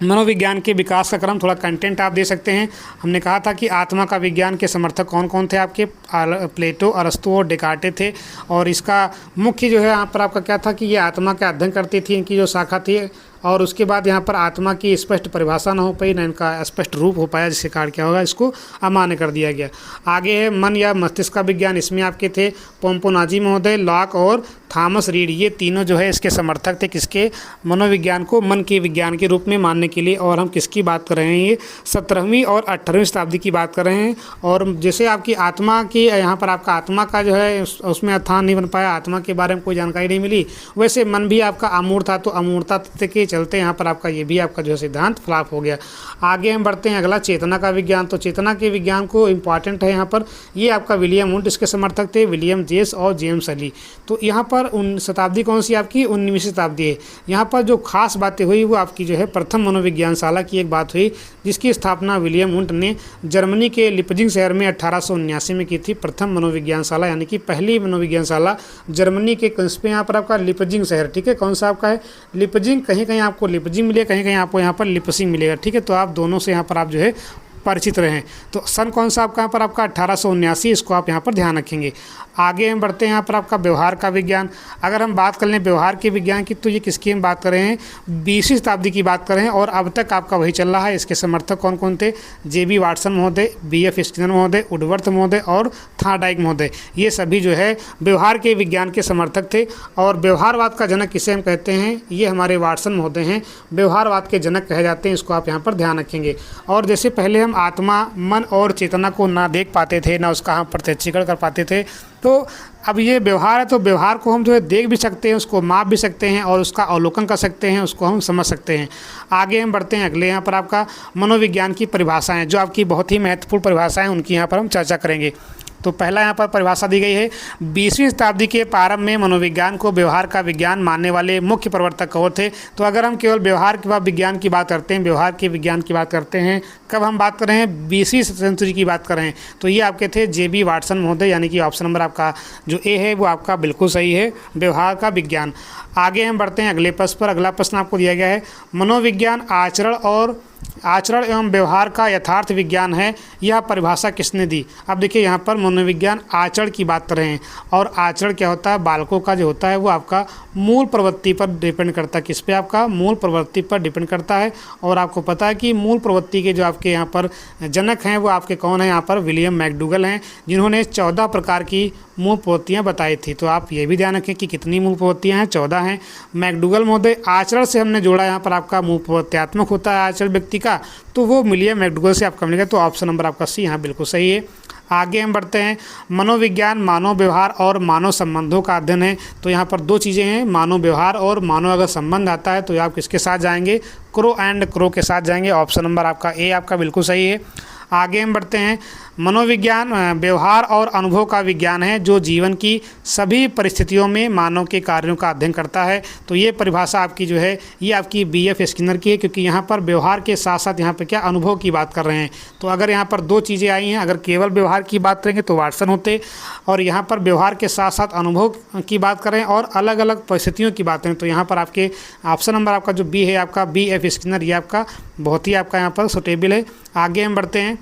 मनोविज्ञान के विकास का क्रम। थोड़ा कंटेंट आप दे सकते हैं। हमने कहा था कि आत्मा का विज्ञान के समर्थक कौन कौन थे आपके? प्लेटो, अरस्तु और डेकार्टे थे। और इसका मुख्य जो है यहाँ पर आपका क्या था कि ये आत्मा का अध्ययन करती थी, इनकी जो शाखा थी। और उसके बाद यहाँ पर आत्मा की स्पष्ट परिभाषा ना हो पाई, ना इनका स्पष्ट रूप हो पाया, जिसके कारण क्या होगा? इसको अमान्य कर दिया गया। आगे है मन या मस्तिष्क का विज्ञान। इसमें आपके थे पोम्पोनाजी महोदय, लॉक और थॉमस रीड। ये तीनों जो है इसके समर्थक थे। किसके? मनोविज्ञान को मन के विज्ञान के रूप में मानने के लिए। और हम किसकी बात कर रहे हैं? ये 17वीं और 18वीं शताब्दी की बात कर रहे हैं। और जैसे आपकी आत्मा की यहाँ पर आपका आत्मा का जो है उसमें अथान नहीं बन पाया, आत्मा के बारे में कोई जानकारी नहीं मिली, वैसे मन भी आपका अमूर्त था। तो अमूर्तता के चलते यहाँ पर आपका ये भी आपका जो है सिद्धांत फ्लॉप हो गया। आगे हम बढ़ते हैं, अगला चेतना का विज्ञान। तो चेतना के विज्ञान को इम्पॉर्टेंट है यहाँ पर, ये आपका विलियम वुंट इसके समर्थक थे, विलियम जेम्स और जेम्स अली। तो यहाँ पर शताब्दी कौन सी आपकी? 19वीं शताब्दी है। यहाँ पर जो खास बातें हुई वो आपकी जो है प्रथम मनोविज्ञानशाला की एक बात हुई, जिसकी स्थापना विलियम वुंट ने जर्मनी के लिपजिंग शहर में 1879 में की थी। प्रथम मनोविज्ञानशाला यानी कि पहली मनोविज्ञानशाला जर्मनी के कौन पे? यहाँ पर आपका लिपजिंग शहर, ठीक है। कौन सा आपका है? लिपजिंग। कहीं कहीं आपको लिपजिंग मिलेगा, कहीं कहीं आपको यहाँ पर लिपसिंग मिलेगा, ठीक है। तो आप दोनों से यहाँ पर आप जो है परिचित रहें। तो सन कौन सा आपका यहाँ पर आपका 1879, इसको आप यहाँ पर ध्यान रखेंगे। आगे हम बढ़ते हैं, यहाँ पर आपका व्यवहार का विज्ञान। अगर हम बात कर लें व्यवहार के विज्ञान की, तो ये किसकी हम बात कर रहे हैं? 20वीं शताब्दी की बात कर रहे हैं और अब तक आपका वही चल रहा है। इसके समर्थक कौन कौन थे? J.B. वाटसन महोदय, B.F. स्किनर महोदय, वुडवर्थ महोदय और थॉर्नडाइक महोदय। ये सभी जो है व्यवहार के विज्ञान के समर्थक थे। और व्यवहारवाद का जनक किसे हम कहते हैं? ये हमारे वाटसन महोदय हैं, व्यवहारवाद के जनक कहे जाते हैं। इसको आप यहाँ पर ध्यान रखेंगे। और जैसे पहले हम आत्मा, मन और चेतना को ना देख पाते थे, ना उसका हम प्रत्यक्षीकरण कर पाते थे, तो अब ये व्यवहार है। तो व्यवहार को हम जो है देख भी सकते हैं, उसको माप भी सकते हैं और उसका अवलोकन कर सकते हैं, उसको हम समझ सकते हैं। आगे हम बढ़ते हैं, अगले यहाँ पर आपका मनोविज्ञान की परिभाषाएं, जो आपकी बहुत ही महत्वपूर्ण परिभाषाएं, उनकी यहाँ पर हम चर्चा करेंगे। तो पहला यहाँ पर परिभाषा दी गई है, 20वीं शताब्दी के प्रारंभ में मनोविज्ञान को व्यवहार का विज्ञान मानने वाले मुख्य प्रवर्तक कौन थे? तो अगर हम केवल व्यवहार के विज्ञान की बात करते हैं, व्यवहार के विज्ञान की बात करते हैं, कब हम बात कर रहे हैं? 20वीं सेंचुरी की बात कर रहे हैं। तो ये आपके थे J.B. वाटसन महोदय, यानी कि ऑप्शन नंबर आपका जो ए है वो आपका बिल्कुल सही है, व्यवहार का विज्ञान। आगे हम बढ़ते हैं अगले प्रश्न पर। अगला प्रश्न आपको दिया गया है, मनोविज्ञान आचरण एवं व्यवहार का यथार्थ विज्ञान है, यह परिभाषा किसने दी? अब देखिए यहाँ पर मनोविज्ञान आचरण की बात कर रहे हैं। और आचरण क्या होता है? बालकों का जो होता है वो आपका मूल प्रवृत्ति पर डिपेंड करता है। किस पे? आपका मूल प्रवृत्ति पर डिपेंड करता है। और आपको पता है कि मूल प्रवृत्ति के जो आपके यहाँ पर जनक हैं वो आपके कौन हैं? यहाँ पर विलियम मैकडूगल हैं, जिन्होंने 14 प्रकार की मूल प्रवृत्तियाँ बताई थी। तो आप ये भी ध्यान रखें कि कितनी मूल प्रवृत्तियाँ हैं? 14 हैं। मैकडूगल महोदय आचरण से हमने जोड़ा, यहाँ पर आपका मूल प्रवृत्त्यात्मक होता है आचरण व्यक्ति का, तो वो विलियम मैकडूगल से आपका मिलेगा। तो ऑप्शन नंबर आपका सी यहाँ बिल्कुल सही है। आगे हम बढ़ते हैं, मनोविज्ञान मानव व्यवहार और मानव संबंधों का अध्ययन है। तो यहाँ पर दो चीज़ें हैं, मानव व्यवहार और मानव अगर संबंध आता है तो आप किसके साथ जाएंगे? क्रो एंड क्रो के साथ जाएंगे। ऑप्शन नंबर आपका ए आपका बिल्कुल सही है। आगे हम बढ़ते हैं, मनोविज्ञान व्यवहार और अनुभव का विज्ञान है, जो जीवन की सभी परिस्थितियों में मानव के कार्यों का अध्ययन करता है। तो ये परिभाषा आपकी जो है ये आपकी B.F. स्किनर की है, क्योंकि यहाँ पर व्यवहार के साथ साथ यहाँ पर क्या अनुभव की बात कर रहे हैं। तो अगर यहाँ पर दो चीज़ें आई हैं, अगर केवल व्यवहार की बात करेंगे तो वाटसन होते, और यहाँ पर व्यवहार के साथ साथ अनुभव की बात करें और अलग अलग परिस्थितियों की बात करें, तो यहाँ पर आपके ऑप्शन नंबर आपका जो बी है आपका B.F. स्किनर, ये आपका बहुत ही आपका यहाँ पर सुटेबल है। आगे हम बढ़ते हैं,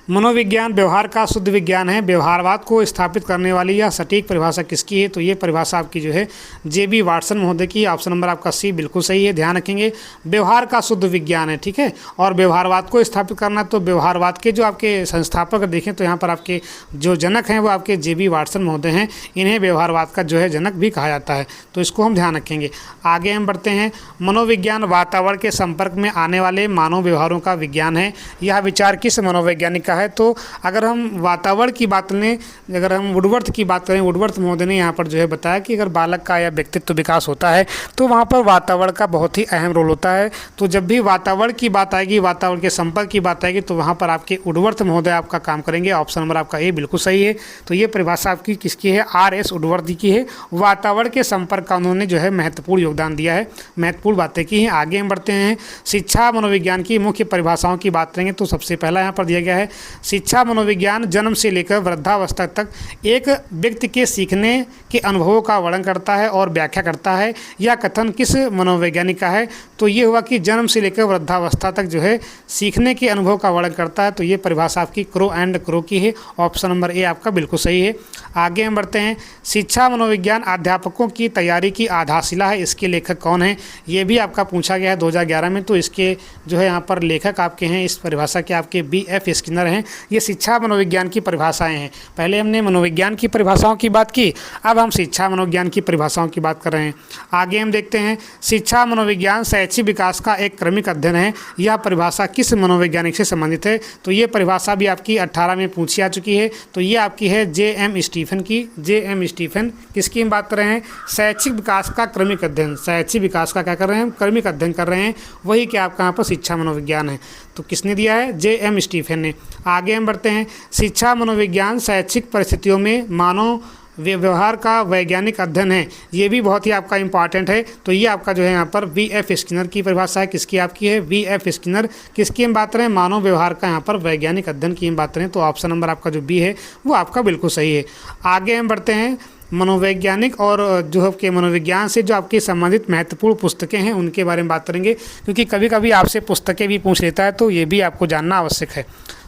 मनोविज्ञान व्यवहार का शुद्ध विज्ञान है। व्यवहारवाद को स्थापित करने वाली यह सटीक परिभाषा किसकी है? तो ये परिभाषा आपकी जो है जे.बी. वाटसन महोदय की। ऑप्शन नंबर आपका सी बिल्कुल सही है। ध्यान रखेंगे, व्यवहार का शुद्ध विज्ञान है, ठीक है। और व्यवहारवाद को स्थापित करना, तो व्यवहारवाद के जो आपके संस्थापक देखें तो यहाँ पर आपके जो जनक हैं वो आपके जे.बी. वाटसन महोदय हैं। इन्हें व्यवहारवाद का जो है जनक भी कहा जाता है, तो इसको हम ध्यान रखेंगे। आगे हम बढ़ते हैं। मनोविज्ञान वातावरण के संपर्क में आने वाले मानव व्यवहारों का विज्ञान है। यह विचार किस मनोवैज्ञानिक का है? तो अगर हम वातावरण की बात लें, अगर हम वुडवर्थ की बात करें, वुडवर्थ महोदय ने यहाँ पर जो है बताया कि अगर बालक का या व्यक्तित्व विकास होता है तो वहाँ पर वातावरण का बहुत ही अहम रोल होता है। तो जब भी वातावरण की बात आएगी, वातावरण के संपर्क की बात आएगी, तो वहाँ पर आपके वुडवर्थ महोदय आपका काम करेंगे। ऑप्शन नंबर आपका ए बिल्कुल सही है। तो ये परिभाषा आपकी किसकी है? R.S. वुडवर्थ की है। वातावरण के संपर्क का उन्होंने जो है महत्वपूर्ण योगदान दिया है, महत्वपूर्ण बातें की हैं। आगे हम बढ़ते हैं। शिक्षा मनोविज्ञान की मुख्य परिभाषाओं की बात करेंगे तो सबसे पहला यहाँ पर दिया गया है, शिक्षा मनोविज्ञान जन्म से लेकर वृद्धावस्था तक एक व्यक्ति के सीखने के अनुभवों का वर्णन करता है और व्याख्या करता है। यह कथन किस मनोवैज्ञानिक का है? तो ये हुआ कि जन्म से लेकर वृद्धावस्था तक जो है सीखने के अनुभव का वर्णन करता है। तो ये परिभाषा आपकी क्रो एंड क्रो की है। ऑप्शन नंबर ए आपका बिल्कुल सही है। आगे हम बढ़ते हैं। शिक्षा मनोविज्ञान अध्यापकों की तैयारी की आधारशिला है। इसके लेखक कौन है? ये भी आपका पूछा गया है 2011 में। तो इसके जो है यहाँ पर लेखक आपके हैं इस परिभाषा के आपके B.F. स्किनर हैं। ये शिक्षा मनोविज्ञान की परिभाषाएं हैं। पहले हमने मनोविज्ञान की परिभाषाओं की बात की, अब हम शिक्षा मनोविज्ञान की परिभाषाओं की बात कर रहे हैं। आगे हम देखते हैं। शिक्षा मनोविज्ञान शैक्षिक विकास का एक क्रमिक अध्ययन है। यह परिभाषा किस मनोवैज्ञानिक से संबंधित है? तो ये परिभाषा भी आपकी 18 में पूछी आ चुकी है। तो ये आपकी है J.M. स्टीफन की। J.M. स्टीफन किसकी हम बात कर रहे हैं? शैक्षिक विकास का क्रमिक अध्ययन। शैक्षिक विकास का क्या कर रहे हैं? क्रमिक अध्ययन कर रहे हैं। वही क्या आपका यहाँ पर शिक्षा मनोविज्ञान है। तो किसने दिया है? J.M. स्टीफन ने। आगे हम बढ़ते हैं। शिक्षा मनोविज्ञान शैक्षिक परिस्थितियों में मानव व्यवहार का वैज्ञानिक अध्ययन है। ये भी बहुत ही आपका इंपॉर्टेंट है। तो ये आपका जो है यहाँ पर V.F. स्किनर की परिभाषा है। किसकी आपकी है? V.F. स्किनर। किसकी हम बात करें? मानव व्यवहार का यहाँ पर वैज्ञानिक अध्ययन की हम बात करें तो ऑप्शन नंबर आपका जो बी है वो आपका बिल्कुल सही है। आगे हम बढ़ते हैं। मनोवैज्ञानिक और जो आपके मनोविज्ञान से जो आपकी संबंधित महत्वपूर्ण पुस्तकें हैं उनके बारे में बात करेंगे, क्योंकि कभी कभी आपसे पुस्तकें भी पूछ लेता है, तो ये भी आपको जानना आवश्यक है।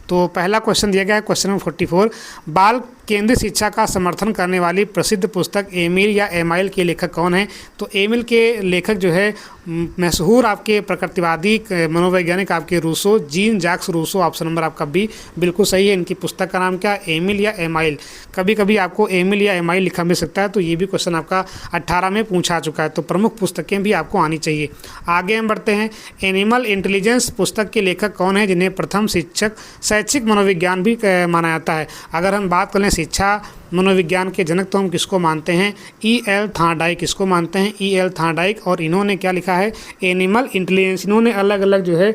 तो पहला क्वेश्चन दिया गया है, क्वेश्चन नंबर 44, बाल केंद्रित शिक्षा का समर्थन करने वाली प्रसिद्ध पुस्तक एमिल या एमाइल के लेखक कौन है? तो एमिल के लेखक जो है मशहूर आपके प्रकृतिवादी मनोवैज्ञानिक आपके Rousseau, Jean Jacques Rousseau. Option number आपका बी बिल्कुल सही है। इनकी पुस्तक का नाम क्या? एमिल या एमाइल। कभी कभी आपको एमिल या एमाइल लिखा मिल सकता है, तो ये भी क्वेश्चन आपका 18 में पूछा चुका है। तो प्रमुख पुस्तकें भी आपको आनी चाहिए। आगे हम बढ़ते हैं। एनिमल इंटेलिजेंस पुस्तक के लेखक कौन है, जिन्हें प्रथम शैक्षिक मनोविज्ञान भी माना जाता है? अगर हम बात करें शिक्षा मनोविज्ञान के जनक तो हम किसको मानते हैं? E.L. थॉर्नडाइक इसको मानते हैं, E.L. थॉर्नडाइक। और इन्होंने क्या लिखा है? Animal intelligence. इन्होंने अलग अलग जो है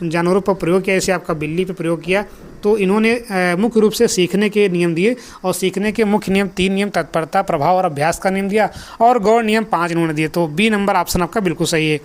जानवरों पर प्रयोग किया, जैसे आपका बिल्ली पर प्रयोग किया। तो इन्होंने मुख्य रूप से सीखने के नियम दिए, और सीखने के मुख्य नियम 3 नियम, तत्परता, प्रभाव और अभ्यास का नियम दिया, और गौड़ नियम 5 इन्होंने दिए। तो बी नंबर ऑप्शन आपका बिल्कुल सही है।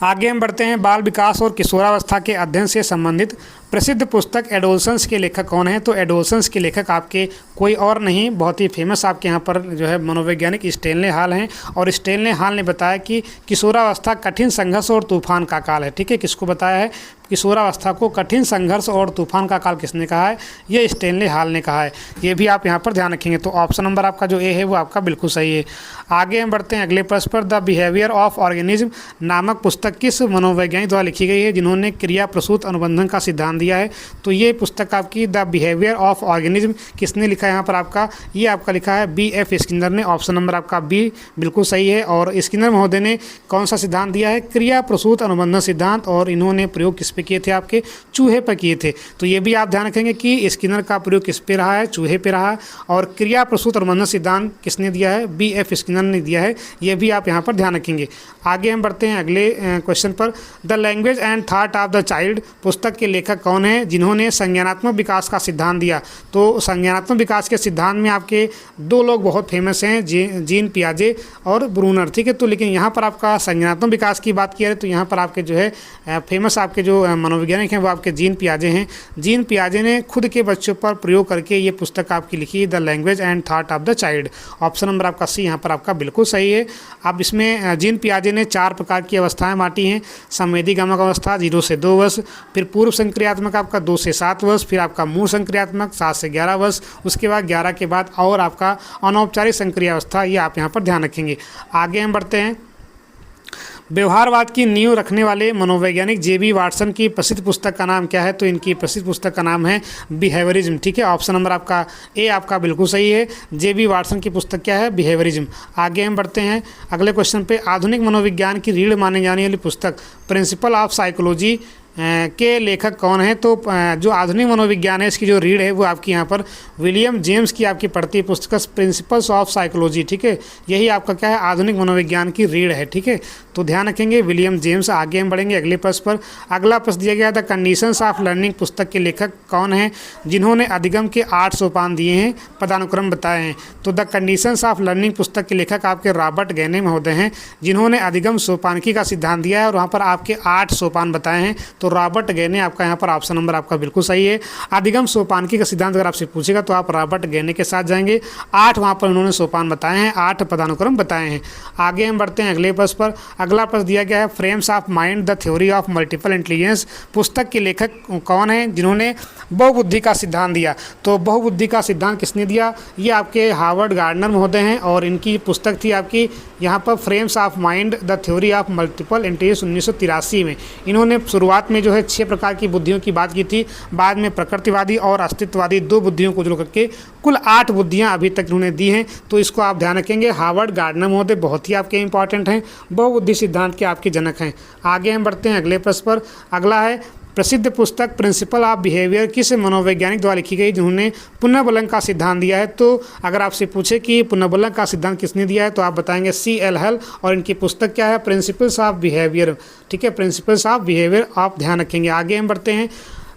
आगे हम बढ़ते हैं। बाल विकास और किशोरावस्था के अध्ययन से संबंधित प्रसिद्ध पुस्तक एडोलसेंस के लेखक कौन है? तो एडोलसेंस के लेखक आपके कोई और नहीं, बहुत ही फेमस आपके यहाँ पर जो है मनोवैज्ञानिक स्टेनले हॉल हैं। और स्टेनले हॉल ने बताया कि किशोरावस्था कठिन संघर्ष और तूफान का काल है। ठीक है, किसको बताया है? किशोरावस्था को कठिन संघर्ष और तूफान का काल किसने कहा है? ये स्टेनले हॉल ने कहा है। ये भी आप यहाँ पर ध्यान रखेंगे। तो ऑप्शन नंबर आपका जो ए है वो आपका बिल्कुल सही है। आगे हम बढ़ते हैं अगले प्रश्न पर। द बिहेवियर ऑफ ऑर्गेनिज्म नामक पुस्तक किस मनोवैज्ञानिक द्वारा लिखी गई है, जिन्होंने क्रिया प्रसूत अनुबंधन का सिद्धांत दिया है? तो ये पुस्तक आपकी द बिहेवियर ऑफ ऑर्गेनिज्म किसने लिखा है यहाँ पर आपका? ये आपका लिखा है B.F. स्किनर ने। ऑप्शन नंबर आपका बी बिल्कुल सही है। और स्किनर महोदय ने कौन सा सिद्धांत दिया है? क्रिया प्रसूत अनुबंधन सिद्धांत। और इन्होंने प्रयोग किस पे किए थे? आपके चूहे पर किए थे। तो ये भी आप ध्यान रखेंगे कि स्किनर का प्रयोग किस पे रहा है? चूहे पे रहा। और क्रिया प्रसूत अनुबंधन सिद्धांत किसने दिया है? B.F. स्किनर ने दिया है। ये भी आप यहाँ पर ध्यान रखेंगे। आगे हम बढ़ते हैं अगले क्वेश्चन पर। The language and thought of the child पुस्तक के लेखक कौन है, जिन्होंने संज्ञानात्मक विकास का सिद्धांत दिया? तो संज्ञानात्मक विकास के सिद्धांत में आपके 2 लोग बहुत फेमस हैं, जीन पियाजे और ब्रूनर। ठीक है, तो लेकिन यहाँ पर आपका संज्ञानात्मक विकास की बात किया है तो यहाँ पर आपके जो है फेमस आपके जो मनोवैज्ञानिक हैं वो आपके जीन पियाजे हैं। जीन पियाजे ने खुद के बच्चों पर प्रयोग करके ये पुस्तक आपकी लिखी, the language and thought of the child. Option number आपका सी यहाँ पर आपका बिल्कुल सही है। अब इसमें जीन पियाजे ने 4 प्रकार की अवस्थाएं बांटी हैं। संवेदी गमक अवस्था 0 से 2 वर्ष, फिर पूर्व संक्रियात्मक संक्रियात्मक आपका 2 से 7 वर्ष, फिर आपका मूल संक्रियात्मक 7 से 11 वर्ष, उसके बाद 11 के बाद और आपका अनौपचारिक संक्रियावस्था, ये आप यहाँ पर ध्यान रखेंगे। आगे हम बढ़ते हैं। व्यवहारवाद की नींव रखने वाले मनोवैज्ञानिक जे.बी. वाटसन की प्रसिद्ध पुस्तक का नाम क्या है? तो इनकी प्रसिद्ध पुस्तक का नाम है बिहेवियरिज्म। ठीक है, ऑप्शन नंबर आपका ए आपका बिल्कुल सही है। जे.बी. वाटसन की पुस्तक क्या है? बिहेवियरिज्म। आगे हम बढ़ते हैं अगले क्वेश्चन पे। आधुनिक मनोविज्ञान की रीढ़ माने जाने वाली पुस्तक प्रिंसिपल ऑफ साइकोलॉजी के लेखक कौन है? तो जो आधुनिक मनोविज्ञान है इसकी जो रीढ़ है वो आपकी यहाँ पर विलियम जेम्स की आपकी पढ़ती है पुस्तक प्रिंसिपल्स ऑफ साइकोलॉजी। ठीक है, यही आपका क्या है? आधुनिक मनोविज्ञान की रीढ़ है। ठीक है, तो ध्यान रखेंगे विलियम जेम्स। आगे हम बढ़ेंगे अगले प्रश्न पर। अगला प्रश्न दिया गया था कंडीशंस ऑफ लर्निंग पुस्तक के लेखक कौन है जिन्होंने अधिगम के 8 सोपान दिए हैं, पदानुक्रम बताए हैं? तो द कंडीशंस ऑफ लर्निंग पुस्तक के लेखक आपके रॉबर्ट गैने महोदय हैं, जिन्होंने अधिगम सोपानकी का सिद्धांत दिया है और वहाँ पर आपके 8 सोपान बताए हैं। तो रॉबर्ट गैने आपका यहाँ पर ऑप्शन नंबर आपका बिल्कुल सही है। अधिगम सोपानकी का सिद्धांत अगर आपसे पूछेगा तो आप रॉबर्ट गैने के साथ जाएंगे। 8 वहाँ पर उन्होंने सोपान बताए हैं, 8 पदानुक्रम बताए हैं। आगे हम बढ़ते हैं अगले प्रश्न पर। अगला प्रश्न दिया गया है frames of mind the theory of multiple intelligence पुस्तक के लेखक कौन है जिन्होंने बहुबुद्धि का सिद्धांत दिया? तो बहुबुद्धि का सिद्धांत किसने दिया? ये आपके हार्वर्ड गार्डनर महोदय हैं और इनकी पुस्तक थी आपकी यहाँ पर frames of mind the theory of multiple intelligence 1983 में। इन्होंने शुरुआत में जो है 6 प्रकार की बुद्धियों की बात की थी, बाद में प्रकृतिवादी और अस्तित्ववादी 2 बुद्धियों को जोड़ करके कुल 8 बुद्धियां अभी तक इन्होंने दी हैं। तो इसको आप ध्यान रखेंगे। हार्वर्ड गार्डनर महोदय बहुत ही आपके इंपॉर्टेंट हैं, बहुबुद्धि सिद्धांत के आपके जनक हैं। आगे हम बढ़ते हैं अगले प्रश्न पर। अगला है प्रसिद्ध पुस्तक प्रिंसिपल ऑफ बिहेवियर किस मनोवैज्ञानिक द्वारा लिखी गई जिन्होंने पुनर्बलन का सिद्धांत दिया है? तो अगर आपसे पूछे कि पुनर्बलन का सिद्धांत किसने दिया है तो आप बताएंगे C.L. हल, और इनकी पुस्तक क्या है? Principles of behaviour. ठीक है, प्रिंसिपल्स ऑफ बिहेवियर आप ध्यान रखेंगे। आगे हम बढ़ते हैं।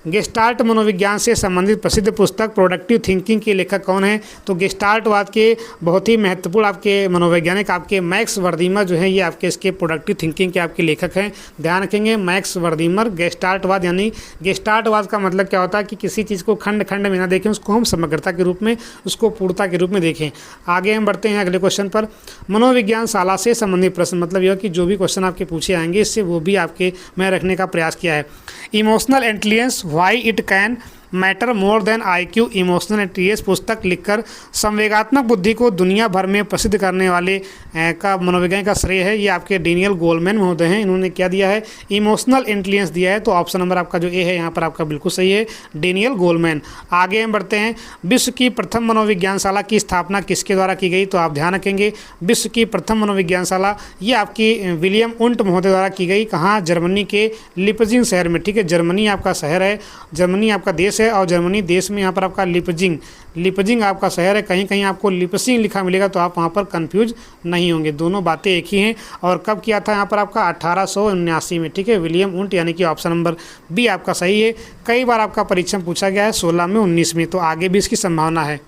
गेस्टाल्ट मनोविज्ञान से संबंधित प्रसिद्ध पुस्तक प्रोडक्टिव थिंकिंग के लेखक कौन है? तो गेस्टाल्टवाद के बहुत ही महत्वपूर्ण आपके मनोवैज्ञानिक आपके मैक्स वर्दीमर जो है ये आपके इसके प्रोडक्टिव थिंकिंग के आपके लेखक हैं। ध्यान रखेंगे मैक्स वर्दीमर। गेस्टाल्टवाद यानी गेस्टाल्टवाद का मतलब क्या होता है कि किसी चीज़ को खंड खंड में ना देखें, उसको हम समग्रता के रूप में, उसको पूर्णता के रूप में देखें। आगे हम बढ़ते हैं अगले क्वेश्चन पर। मनोविज्ञान शाला से संबंधित प्रश्न, मतलब यह कि जो भी क्वेश्चन आपके पूछे आएंगे इससे वो भी आपके मैं रखने का प्रयास किया है। Emotional intelligence why it can matter more than IQ emotional intelligence पुस्तक लिखकर संवेगात्मक बुद्धि को दुनिया भर में प्रसिद्ध करने वाले का मनोविज्ञान का श्रेय है। ये आपके डेनियल गोलमैन महोदय हैं। इन्होंने क्या दिया है? इमोशनल इंटेलिजेंस दिया है। तो ऑप्शन नंबर आपका जो ए है यहाँ पर आपका बिल्कुल सही है, डेनियल गोलमैन। आगे हम बढ़ते हैं। विश्व की प्रथम मनोविज्ञानशाला की स्थापना किसके द्वारा की गई? तो आप ध्यान रखेंगे विश्व की प्रथम मनोविज्ञानशाला ये आपकी विलियम उंट महोदय द्वारा की गई। कहाँ? जर्मनी के लिपजिंग शहर में। ठीक है, जर्मनी आपका शहर है, जर्मनी आपका देश है और जर्मनी देश में यहाँ पर आपका लिपजिंग आपका शहर है। कहीं कहीं आपको लिपसिंग लिखा मिलेगा तो आप वहाँ पर कंफ्यूज नहीं होंगे, दोनों बातें एक ही हैं। और कब किया था यहाँ पर आपका? 1879 में। ठीक है, विलियम उंट यानी कि ऑप्शन नंबर बी आपका सही है। कई बार आपका परीक्षण पूछा गया है 16 में 19 में, तो आगे भी इसकी संभावना है।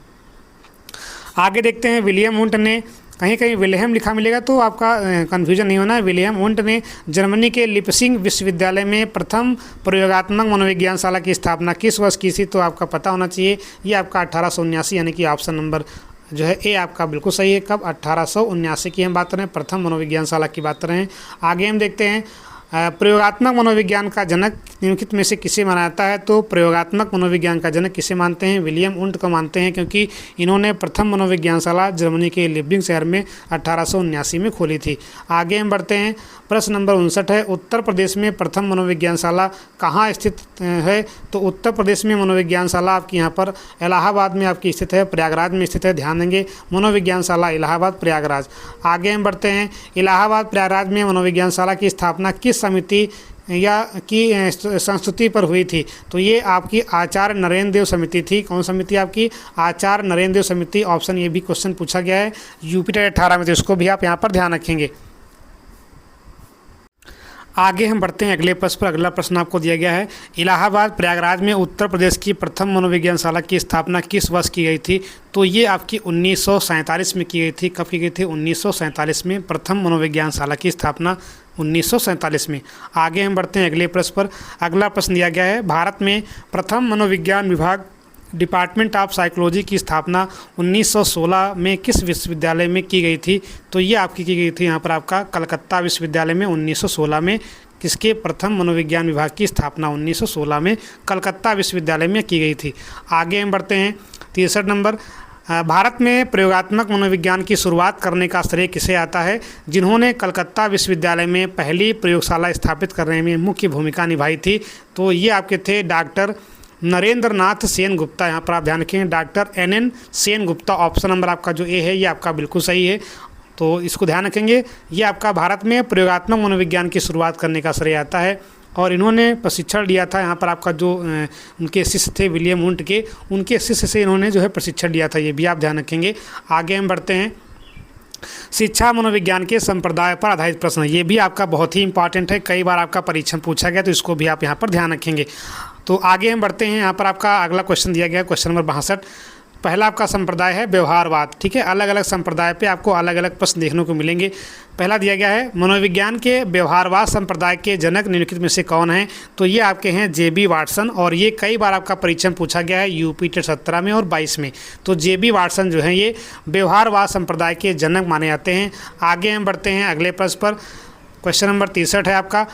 आगे देखते हैं। विलियम उंट ने कहीं कहीं विलेहम लिखा मिलेगा तो आपका कन्फ्यूजन नहीं होना है। विलियम उंट ने जर्मनी के लिपसिंग विश्वविद्यालय में प्रथम प्रयोगात्मक मनोविज्ञानशाला की स्थापना किस वर्ष की थी? तो आपका पता होना चाहिए। ये आपका 1879 यानी कि ऑप्शन नंबर जो है ए आपका बिल्कुल सही है। कब? 1879 की हम बात कर रहे हैं, प्रथम मनोविज्ञानशाला की बात कर रहे हैं। आगे हम देखते हैं प्रयोगात्मक मनोविज्ञान का जनक निम्नलिखित में से किसे माना जाता है? तो प्रयोगात्मक मनोविज्ञान का जनक किसे मानते हैं? विलियम उंट को मानते हैं, क्योंकि इन्होंने प्रथम मनोविज्ञानशाला जर्मनी के लिपजिंग शहर में 1879 में खोली थी। आगे हम बढ़ते हैं। प्रश्न नंबर 59 है उत्तर प्रदेश में प्रथम मनोविज्ञानशाला कहाँ स्थित है? तो उत्तर प्रदेश में मनोविज्ञानशाला आपकी यहाँ पर इलाहाबाद में आपकी स्थित है, प्रयागराज में स्थित है। ध्यान देंगे मनोविज्ञानशाला इलाहाबाद प्रयागराज। आगे हम बढ़ते हैं। इलाहाबाद प्रयागराज में मनोविज्ञानशाला की स्थापना किस समिति या की संस्तुति पर हुई थी? तो ये आपकी आचार्य नरेंद्र देव समिति थी। कौन समिति? आपकी आचार्य नरेंद्र देव समिति। ऑप्शन ये भी क्वेश्चन पूछा गया है यूपी टेट 18 में, तो इसको भी आप यहाँ पर ध्यान रखेंगे। आगे हम बढ़ते हैं अगले प्रश्न पर। अगला प्रश्न आपको दिया गया है इलाहाबाद प्रयागराज में उत्तर प्रदेश की प्रथम मनोविज्ञानशाला की स्थापना किस वर्ष की गई थी? तो ये आपकी 1947 में की गई थी। कब की गई थी? 1947 में प्रथम मनोविज्ञानशाला की स्थापना 1947 में। आगे हम बढ़ते हैं अगले प्रश्न पर। अगला प्रश्न दिया गया है भारत में प्रथम मनोविज्ञान विभाग डिपार्टमेंट ऑफ साइकोलॉजी की स्थापना 1916 में किस विश्वविद्यालय में की गई थी? तो ये आपकी की गई थी यहाँ पर आपका कलकत्ता विश्वविद्यालय में 1916 में किसके प्रथम मनोविज्ञान विभाग की स्थापना 1916 में कलकत्ता विश्वविद्यालय में की गई थी। आगे हम बढ़ते हैं 63 नंबर। भारत में प्रयोगात्मक मनोविज्ञान की शुरुआत करने का श्रेय किसे आता है? जिन्होंने कलकत्ता विश्वविद्यालय में पहली प्रयोगशाला स्थापित करने में मुख्य भूमिका निभाई थी, तो ये आपके थे डॉक्टर नरेंद्र नाथ सेन गुप्ता। यहाँ पर आप ध्यान रखें, doctor NN Sen Gupta. Option number आपका जो ए है ये आपका बिल्कुल सही है, तो इसको ध्यान रखेंगे। ये आपका भारत में प्रयोगात्मक मनोविज्ञान की शुरुआत करने का श्रेय आता है और इन्होंने प्रशिक्षण लिया था। यहाँ पर आपका जो उनके शिष्य थे विलियम वुंट के, उनके शिष्य से इन्होंने जो है प्रशिक्षण लिया था, ये भी आप ध्यान रखेंगे। आगे हम बढ़ते हैं। शिक्षा मनोविज्ञान के संप्रदाय पर आधारित प्रश्न, ये भी आपका बहुत ही इंपॉर्टेंट है, कई बार आपका परीक्षण पूछा गया, तो इसको भी आप यहाँ पर ध्यान रखेंगे। तो आगे हम बढ़ते हैं। यहाँ पर आपका अगला क्वेश्चन दिया गया है, क्वेश्चन नंबर 62। पहला आपका संप्रदाय है व्यवहारवाद। ठीक है, अलग अलग संप्रदाय पे आपको अलग अलग प्रश्न देखने को मिलेंगे। पहला दिया गया है मनोविज्ञान के व्यवहारवाद संप्रदाय के जनक निम्नलिखित में से कौन है? तो ये आपके हैं JB वाटसन, और ये कई बार आपका परीक्षण पूछा गया है यूपी टेट 17 में और 22 में। तो JB वाटसन जो है ये व्यवहारवाद संप्रदाय के जनक माने जाते हैं। आगे हम बढ़ते हैं अगले प्रश्न पर। क्वेश्चन नंबर 63 है आपका,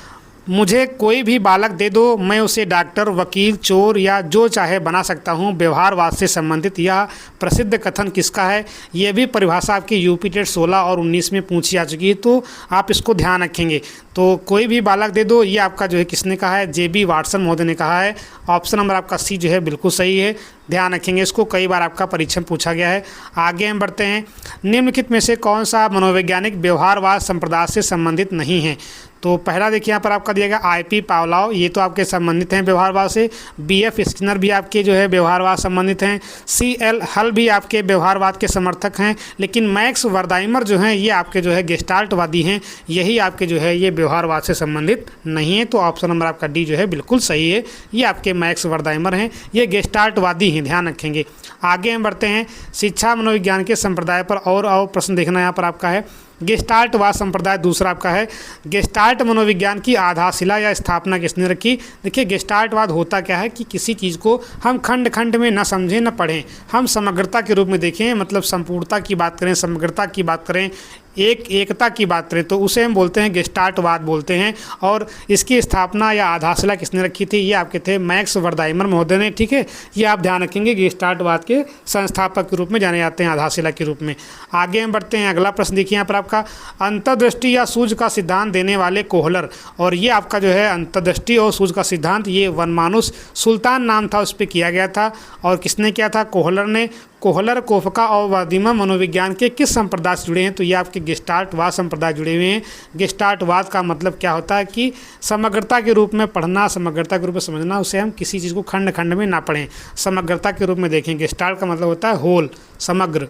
मुझे कोई भी बालक दे दो, मैं उसे डॉक्टर, वकील, चोर या जो चाहे बना सकता हूँ। व्यवहारवाद से संबंधित यह प्रसिद्ध कथन किसका है? ये भी परिभाषा आपकी यूपी टेट 16 और 19 में पूछी जा चुकी है, तो आप इसको ध्यान रखेंगे। तो कोई भी बालक दे दो, ये आपका जो है किसने कहा है? JB वाटसन महोदय ने कहा है। ऑप्शन नंबर आपका सी जो है बिल्कुल सही है, ध्यान रखेंगे इसको, कई बार आपका परीक्षण पूछा गया है। आगे हम बढ़ते हैं। निम्नलिखित में से कौन सा मनोवैज्ञानिक व्यवहारवाद संप्रदाय से संबंधित नहीं है? तो पहला देखिए यहाँ पर आपका दिया गया IP पावलोव, ये तो आपके संबंधित हैं व्यवहारवाद से। BF स्किनर भी आपके जो है व्यवहारवाद संबंधित हैं। CL हल भी आपके व्यवहारवाद के समर्थक हैं। लेकिन मैक्स वर्दाइमर जो हैं ये आपके जो है गेस्टाल्टवादी हैं, यही आपके जो है ये व्यवहारवाद से संबंधित नहीं है। तो ऑप्शन नंबर आपका डी जो है बिल्कुल सही है, ये आपके मैक्स वर्दाइमर हैं, ये गेस्टाल्टवादी हैं, ध्यान रखेंगे। आगे हम बढ़ते हैं। शिक्षा मनोविज्ञान के संप्रदाय पर और प्रश्न देखना यहाँ पर आपका है। गेस्टाल्टवाद संप्रदाय दूसरा आपका है। गेस्टाल्ट मनोविज्ञान की आधारशिला या स्थापना किसने रखी? देखिए गेस्टाल्टवाद होता क्या है कि किसी चीज़ को हम खंड खंड में न समझें न पढ़ें, हम समग्रता के रूप में देखें, मतलब संपूर्णता की बात करें, समग्रता की बात करें, एकता की बात करें, तो उसे हम बोलते हैं गेस्टाल्टवाद बोलते हैं। और इसकी स्थापना या आधारशिला किसने रखी थी? ये आपके थे मैक्स वर्दाइमर महोदय ने। ठीक है, ये आप ध्यान रखेंगे, गेस्टाल्टवाद के संस्थापक के रूप में जाने जाते हैं, आधारशिला के रूप में। आगे हम बढ़ते हैं। अगला प्रश्न देखिए यहाँ पर आपका, अंतर्दृष्टि या सूझ का सिद्धांत देने वाले कोहलर, और ये आपका जो है अंतर्दृष्टि और सूझ का सिद्धांत ये वनमानुष सुल्तान नाम था उस पर किया गया था, और किसने किया था? कोहलर ने। कोहलर कोफका और वादिमा मनोविज्ञान के किस संप्रदाय से जुड़े हैं? तो ये आपके गेस्टाल्टवाद संप्रदाय जुड़े हुए हैं। गेस्टाल्टवाद का मतलब क्या होता है कि समग्रता के रूप में पढ़ना, समग्रता के रूप में समझना, उसे हम किसी चीज़ को खंड खंड में ना पढ़ें, समग्रता के रूप में देखें। गेस्टाल्ट का मतलब होता है होल, समग्र।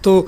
तो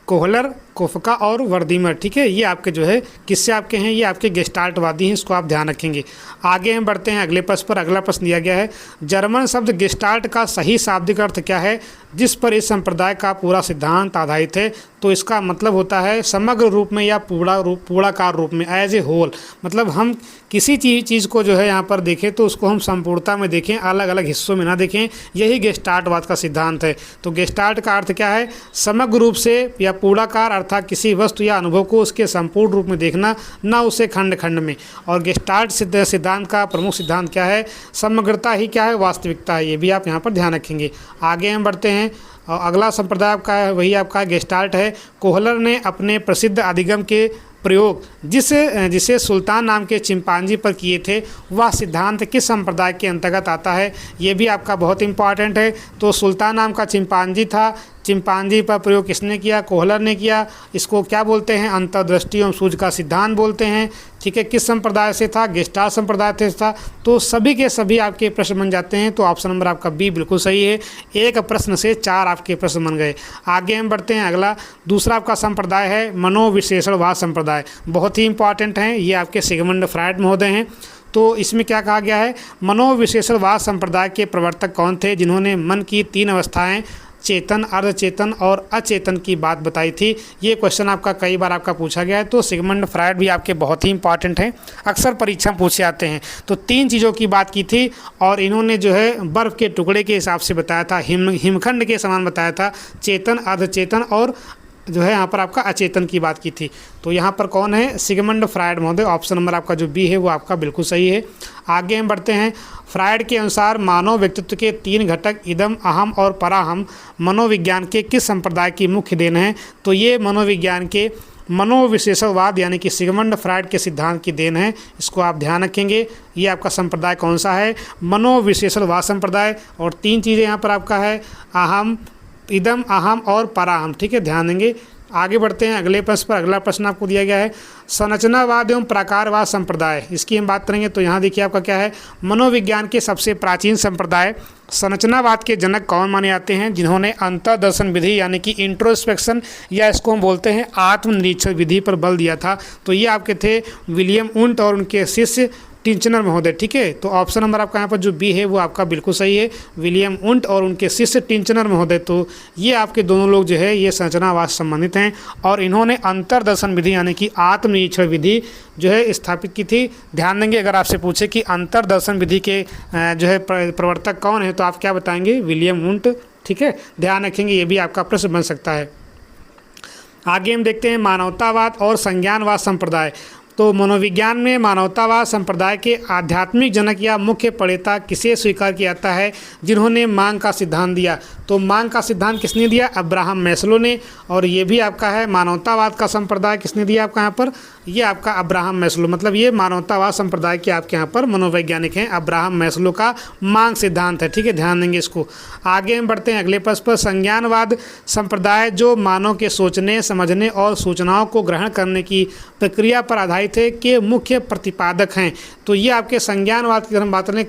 कोहलर, कोफका और वर्दीमर, ठीक है, ये आपके जो है किससे आपके हैं? ये आपके गेस्टाल्टवादी हैं, इसको आप ध्यान रखेंगे। आगे हम बढ़ते हैं अगले प्रश्न पर। अगला प्रश्न दिया गया है, जर्मन शब्द गेस्टाल्ट का सही शाब्दिक अर्थ क्या है जिस पर इस संप्रदाय का पूरा सिद्धांत आधारित है? तो इसका मतलब होता है समग्र रूप में या पूर्णाकार रूप में, एज ए होल। मतलब हम किसी चीज़ को जो है यहाँ पर देखें तो उसको हम संपूर्णता में देखें, अलग अलग हिस्सों में ना देखें, यही गेस्टाल्टवाद का सिद्धांत है। तो गेस्टाल्ट का अर्थ क्या है? समग्र रूप से या पूर्णाकार, अर्थात किसी वस्तु या अनुभव को उसके संपूर्ण रूप में देखना, ना उसे खंड खंड में। और गेस्टाल्ट सिद्धांत का प्रमुख सिद्धांत क्या है? समग्रता ही क्या है? वास्तविकता है। ये भी आप यहाँ पर ध्यान रखेंगे। आगे हम बढ़ते हैं। और अगला संप्रदाय आपका है, वही आपका गेस्टाल्ट है। कोहलर ने अपने प्रसिद्ध अधिगम के प्रयोग जिसे सुल्तान नाम के चिंपांजी पर किए थे, वह सिद्धांत किस संप्रदाय के अंतर्गत आता है? ये भी आपका बहुत इंपॉर्टेंट है। तो सुल्तान नाम का चिंपांजी था, चिंपांजी पर प्रयोग किसने किया? कोहलर ने किया। इसको क्या बोलते हैं? अंतर्दृष्टि एवं सूझ का सिद्धांत बोलते हैं। ठीक है, किस संप्रदाय से था? गेस्टाल्ट संप्रदाय से था। तो सभी के सभी आपके प्रश्न बन जाते हैं। तो ऑप्शन नंबर आपका बी बिल्कुल सही है, एक प्रश्न से 4 आपके प्रश्न बन गए। आगे हम बढ़ते हैं। अगला दूसरा आपका संप्रदाय है मनोविश्लेषणवाद संप्रदाय, बहुत ही इंपॉर्टेंट है, ये आपके सिगमंड फ्रायड महोदय हैं। तो इसमें क्या कहा गया है? मनोविश्लेषणवाद संप्रदाय के प्रवर्तक कौन थे जिन्होंने मन की 3 अवस्थाएं, चेतन, अर्धचेतन और अचेतन की बात बताई थी? ये क्वेश्चन आपका कई बार आपका पूछा गया है। तो सिगमंड फ्रायड भी आपके बहुत ही इंपॉर्टेंट हैं, अक्सर परीक्षा में पूछे आते हैं। तो 3 चीज़ों की बात की थी और इन्होंने जो है बर्फ़ के टुकड़े के हिसाब से बताया था, हिमखंड के समान बताया था, चेतन, अर्धचेतन और जो है यहाँ पर आपका अचेतन की बात की थी। तो यहाँ पर कौन है, सिगमंड फ्रायड महोदय। ऑप्शन नंबर आपका जो बी है वो आपका बिल्कुल सही है। आगे हम बढ़ते हैं। फ्रायड के अनुसार मानव व्यक्तित्व के 3 घटक इदम, अहम और पराहम मनोविज्ञान के किस संप्रदाय की मुख्य देन है। तो ये मनोविज्ञान के मनोविशेषवाद यानी कि सिगमंड फ्रायड के सिद्धांत की देन है। इसको आप ध्यान रखेंगे। ये आपका संप्रदाय कौन सा है, मनोविशेषवाद संप्रदाय। और 3 चीज़ें यहाँ पर आपका है, अहम, इदम, अहम और पराहम। ठीक है, ध्यान देंगे। आगे बढ़ते हैं अगले प्रश्न पर। अगला प्रश्न आपको दिया गया है संरचनावाद एवं प्राकारवाद संप्रदाय। इसकी हम बात करेंगे। तो यहाँ देखिए आपका क्या है, मनोविज्ञान के सबसे प्राचीन संप्रदाय संरचनावाद के जनक कौन माने जाते हैं, जिन्होंने अंतर्दर्शन विधि यानी कि इंट्रोस्पेक्शन या इसको हम बोलते हैं आत्मनिरीक्षण विधि पर बल दिया था। तो ये आपके थे विलियम उंट और उनके शिष्य टिंचनर महोदय। ठीक है, तो ऑप्शन नंबर आपका यहाँ पर जो बी है वो आपका बिल्कुल सही है, विलियम उंट और उनके शिष्य टिंचनर महोदय। तो ये आपके दोनों लोग जो है ये संरचनावाद से संबंधित हैं और इन्होंने अंतर्दर्शन विधि यानी कि आत्मनिरीक्षण विधि जो है स्थापित की थी। ध्यान देंगे, अगर आपसे पूछे कि अंतर्दर्शन विधि के जो है प्रवर्तक कौन है तो आप क्या बताएंगे, विलियम उंट। ठीक है, ध्यान रखेंगे, ये भी आपका प्रश्न बन सकता है। आगे हम देखते हैं मानवतावाद और संज्ञानवाद संप्रदाय। तो मनोविज्ञान में मानवतावाद संप्रदाय के आध्यात्मिक जनक या मुख्य प्रणेता किसे स्वीकार किया जाता है, जिन्होंने मांग का सिद्धांत दिया। तो मांग का सिद्धांत किसने दिया, अब्राहम मैस्लो ने। और ये भी आपका है मानवतावाद का संप्रदाय किसने दिया आपका यहाँ पर, ये आपका अब्राहम मैस्लो। मतलब ये मानवतावाद संप्रदाय के आपके यहाँ पर मनोवैज्ञानिक हैं, अब्राहम मैस्लो का मांग सिद्धांत है। ठीक है, ध्यान देंगे इसको। आगे हम बढ़ते हैं अगले प्रश्न पर। संज्ञानवाद संप्रदाय जो मानव के सोचने, समझने और सूचनाओं को ग्रहण करने की प्रक्रिया पर आधारित है के मुख्य प्रतिपादक हैं। तो ये आपके संज्ञानवाद की अगर हम बात करें,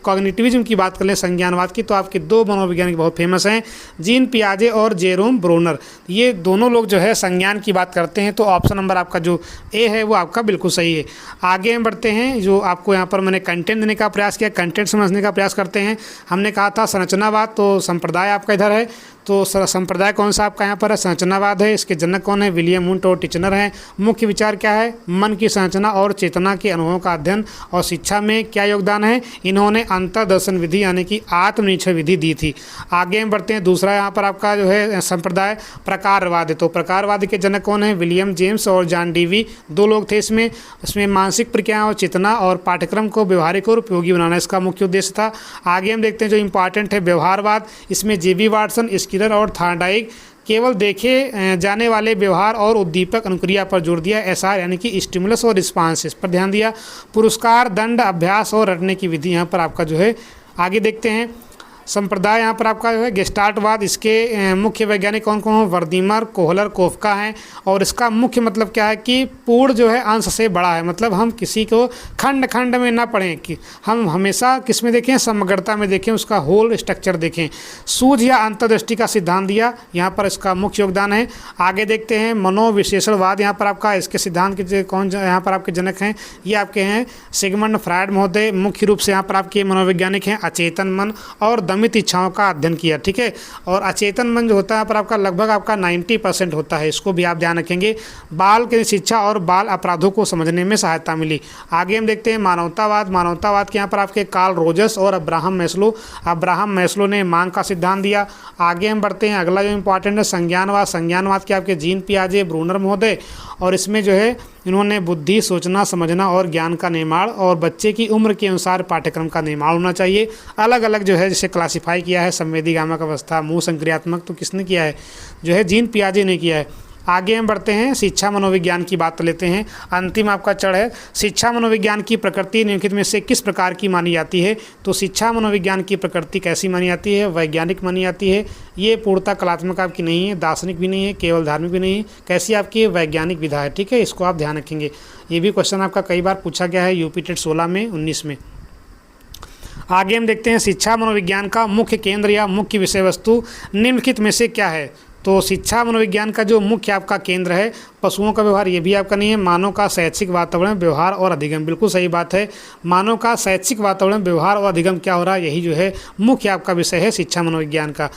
कॉग्निटिविज्म की बात करें संज्ञानवाद की, तो आपके 2 मनोवैज्ञानिक बहुत फेमस हैं, जीन पियाजे और जेरोम ब्रोनर। ये दोनों लोग जो है संज्ञान की बात करते हैं। तो ऑप्शन नंबर आपका जो ए है वो आपका बिल्कुल सही है। आगे हम बढ़ते हैं। जो आपको यहाँ पर मैंने कंटेंट देने का प्रयास किया, कंटेंट समझने का प्रयास करते हैं। हमने कहा था संरचनावाद, तो संप्रदाय आपका इधर है। तो संप्रदाय कौन सा आपका यहाँ पर है, संरचनावाद है। इसके जनक कौन है, विलियम उंट और टिचनर हैं। मुख्य विचार क्या है, मन की संरचना और चेतना के अनुभवों का अध्ययन। और शिक्षा में क्या योगदान है, इन्होंने अंतर्दर्शन विधि यानी कि आत्मनिरीक्षण विधि दी थी। आगे हम बढ़ते हैं। दूसरा यहाँ पर आपका जो है संप्रदाय प्रकारवाद है। तो प्रकारवाद के जनक कौन है, विलियम जेम्स और जॉन डीवी। 2 लोग थे इसमें मानसिक प्रक्रियाओं और चेतना और पाठ्यक्रम को व्यवहारिक और उपयोगी बनाना इसका मुख्य उद्देश्य था। आगे हम देखते हैं जो इंपॉर्टेंट है व्यवहारवाद। इसमें जेबी वाटसन, स्किनर और थॉर्नडाइक केवल देखे जाने वाले व्यवहार और उद्दीपक अनुक्रिया पर जोर दिया। एसआर यानी कि स्टिमुलस और रिस्पांस, इस पर ध्यान दिया। पुरस्कार, दंड, अभ्यास और रटने की विधि यहाँ पर आपका जो है। आगे देखते हैं संप्रदाय यहाँ पर आपका जो है गेस्टाल्टवाद। इसके मुख्य वैज्ञानिक कौन कौन, वर्दीमर, कोहलर, कोफका हैं। और इसका मुख्य मतलब क्या है कि पूर्ण जो है अंश से बड़ा है। मतलब हम किसी को खंड खंड में ना पढ़ें, कि हम हमेशा किस में देखें, समग्रता में देखें, उसका होल स्ट्रक्चर देखें। सूझ या अंतर्दृष्टि का सिद्धांत दिया, यहाँ पर इसका मुख्य योगदान है। आगे देखते हैं मनोविशेषणवाद। यहाँ पर आपका इसके सिद्धांत के कौन यहाँ पर आपके जनक हैं, ये आपके हैं सिगमंड फ्रायड महोदय। मुख्य रूप से यहाँ पर आपके मनोवैज्ञानिक हैं। अचेतन मन और दमित इच्छाओं का अध्ययन किया। ठीक है, और अचेतन मन जो होता है पर आपका लगभग आपका 90% होता है, इसको भी आप ध्यान रखेंगे। बाल की शिक्षा और बाल अपराधों को समझने में सहायता मिली। आगे हम देखते हैं मानवतावाद। मानवतावाद के यहाँ पर आपके कार्ल रोजर्स और अब्राहम मैस्लो। अब्राहम मैस्लो ने मांग का सिद्धांत दिया। आगे हम बढ़ते हैं। अगला जो इंपॉर्टेंट है संज्ञानवाद। संज्ञानवाद के आपके जीन पियाजे, ब्रूनर महोदय। और इसमें जो है इन्होंने बुद्धि, सोचना, समझना और ज्ञान का निर्माण और बच्चे की उम्र के अनुसार पाठ्यक्रम का निर्माण होना चाहिए। अलग अलग जो है जैसे क्लासिफाई किया है, संवेदीगामक अवस्था, मूल संक्रियात्मक, तो किसने किया है, जो है जीन पियाजे ने किया है। आगे हम बढ़ते हैं, शिक्षा मनोविज्ञान की बात लेते हैं। अंतिम आपका चरण है शिक्षा मनोविज्ञान की प्रकृति निम्नलिखित में से किस प्रकार की मानी जाती है। तो शिक्षा मनोविज्ञान की प्रकृति कैसी मानी जाती है, वैज्ञानिक मानी जाती है। ये पूर्णतः कलात्मक आपकी नहीं है, दार्शनिक भी नहीं है, केवल धार्मिक भी नहीं है। कैसी आपकी वैज्ञानिक विधा है। ठीक है, इसको आप ध्यान रखेंगे। ये भी क्वेश्चन आपका कई बार पूछा गया है यूपी टेट 16 में, 19 में। आगे हम देखते हैं शिक्षा मनोविज्ञान का मुख्य केंद्र या मुख्य विषय वस्तु निम्नलिखित में से क्या है। तो शिक्षा मनोविज्ञान का जो मुख्य आपका केंद्र है पशुओं का व्यवहार, ये भी आपका नहीं है। मानव का शैक्षिक वातावरण, व्यवहार और अधिगम, बिल्कुल सही बात है। मानव का शैक्षिक वातावरण, व्यवहार और अधिगम क्या हो रहा है, यही जो है मुख्य आपका विषय है शिक्षा मनोविज्ञान का।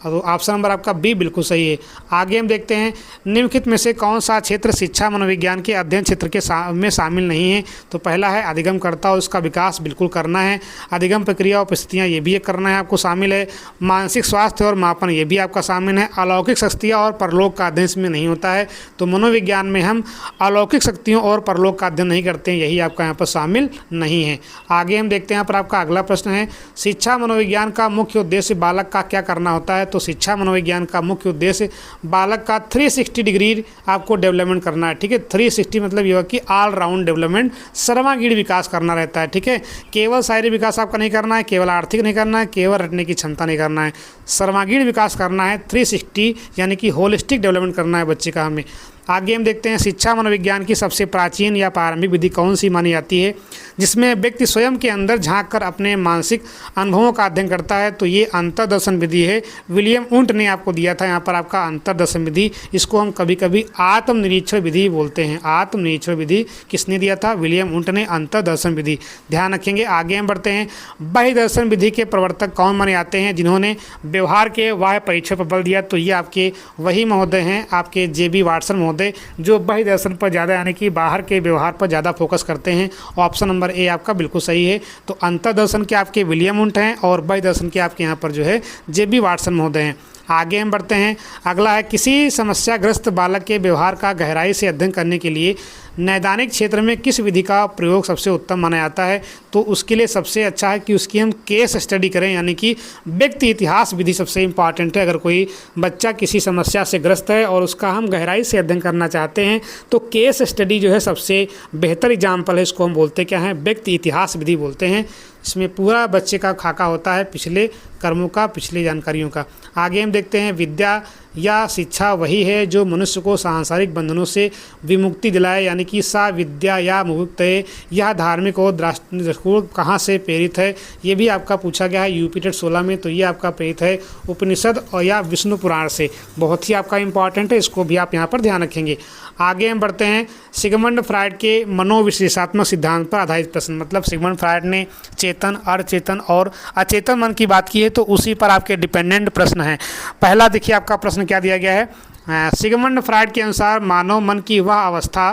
तो ऑप्शन नंबर आपका बी बिल्कुल सही है। आगे हम देखते हैं निम्नलिखित में से कौन सा क्षेत्र शिक्षा मनोविज्ञान के अध्ययन क्षेत्र के में शामिल नहीं है। तो पहला है अधिगमकर्ता और उसका विकास बिल्कुल करना है। अधिगम प्रक्रिया और परिस्थितियाँ ये भी करना है आपको शामिल है। मानसिक स्वास्थ्य और मापन ये भी आपका शामिल है। अलौकिक शक्तियाँ और परलोक का अध्ययन इसमें नहीं होता है। तो मनोविज्ञान में हम अलौकिक शक्तियों और परलोक का अध्ययन नहीं करते हैं, यही आपका यहाँ पर शामिल नहीं है। आगे हम देखते हैं यहाँ पर आपका अगला प्रश्न है शिक्षा मनोविज्ञान का मुख्य उद्देश्य बालक का क्या करना होता है। तो शिक्षा मनोविज्ञान का मुख्य उद्देश्य बालक का 360 डिग्री आपको डेवलपमेंट करना है। ठीक है, 360 मतलब यह कि ऑल राउंड डेवलपमेंट, सर्वांगीण विकास करना रहता है। ठीक है, केवल शारीरिक विकास आपका नहीं करना है, केवल आर्थिक नहीं करना है, केवल रटने की क्षमता नहीं करना है, सर्वांगीण विकास करना है। 360 यानी कि होलिस्टिक डेवलपमेंट करना है बच्चे का हमें। आगे हम देखते हैं शिक्षा मनोविज्ञान की सबसे प्राचीन या प्रारंभिक विधि कौन सी मानी जाती है जिसमें व्यक्ति स्वयं के अंदर झांक कर अपने मानसिक अनुभवों का अध्ययन करता है। तो ये अंतर्दर्शन विधि है। विलियम उंट ने आपको दिया था यहाँ पर आपका अंतर्दर्शन विधि। इसको हम कभी कभी आत्मनिरीक्षण विधि बोलते हैं। आत्मनिरीक्षण विधि किसने दिया था? विलियम उंट ने अंतर्दर्शन विधि। ध्यान रखेंगे। आगे हम बढ़ते हैं बहिर्दर्शन विधि के प्रवर्तक कौन माने जाते हैं जिन्होंने व्यवहार के बाह्य परीक्षण पर बल दिया। तो ये आपके वही महोदय हैं, आपके JB वाटसन महोदय, जो बहिर्दर्शन पर ज़्यादा यानी कि बाहर के व्यवहार पर ज़्यादा फोकस करते हैं। ऑप्शन नंबर ए आपका बिल्कुल सही है। तो अंतर्दर्शन के आपके विलियम उंट हैं और बहिर्दर्शन के आपके यहाँ पर जो है JB वाटसन महोदय हैं। आगे हम बढ़ते हैं। अगला है किसी समस्याग्रस्त बालक के व्यवहार का गहराई से अध्ययन करने के लिए नैदानिक क्षेत्र में किस विधि का प्रयोग सबसे उत्तम माना जाता है। तो उसके लिए सबसे अच्छा है कि उसकी हम केस स्टडी करें, यानी कि व्यक्ति इतिहास विधि सबसे इम्पॉर्टेंट है। अगर कोई बच्चा किसी समस्या से ग्रस्त है और उसका हम गहराई से अध्ययन करना चाहते हैं तो केस स्टडी जो है सबसे बेहतर एग्जाम्पल है। इसको हम बोलते क्या हैं? व्यक्ति इतिहास विधि बोलते हैं। इसमें पूरा बच्चे का खाका होता है पिछले कर्मों का, पिछली जानकारियों का। आगे हम देखते हैं विद्या या शिक्षा वही है जो मनुष्य को सांसारिक बंधनों से विमुक्ति दिलाए, यानी कि सा विद्या या मुक्त है। यह धार्मिक और दार्शनिक दृष्टिकोण कहाँ से प्रेरित है? ये भी आपका पूछा गया है यूपी टेट 16 में। तो ये आपका प्रेरित है उपनिषद और या विष्णु पुराण से। बहुत ही आपका इंपॉर्टेंट है, इसको भी आप यहाँ पर ध्यान रखेंगे। आगे हम बढ़ते हैं सिगमंड फ्रायड के मनोविश्लेषणात्मक सिद्धांत पर आधारित प्रश्न। मतलब सिगमंड फ्रायड ने चेतन, अचेतन और अचेतन मन की बात की है, तो उसी पर आपके डिपेंडेंट प्रश्न हैं। पहला देखिए आपका प्रश्न क्या दिया गया है। सिगमंड फ्रायड के अनुसार मानव मन की वह अवस्था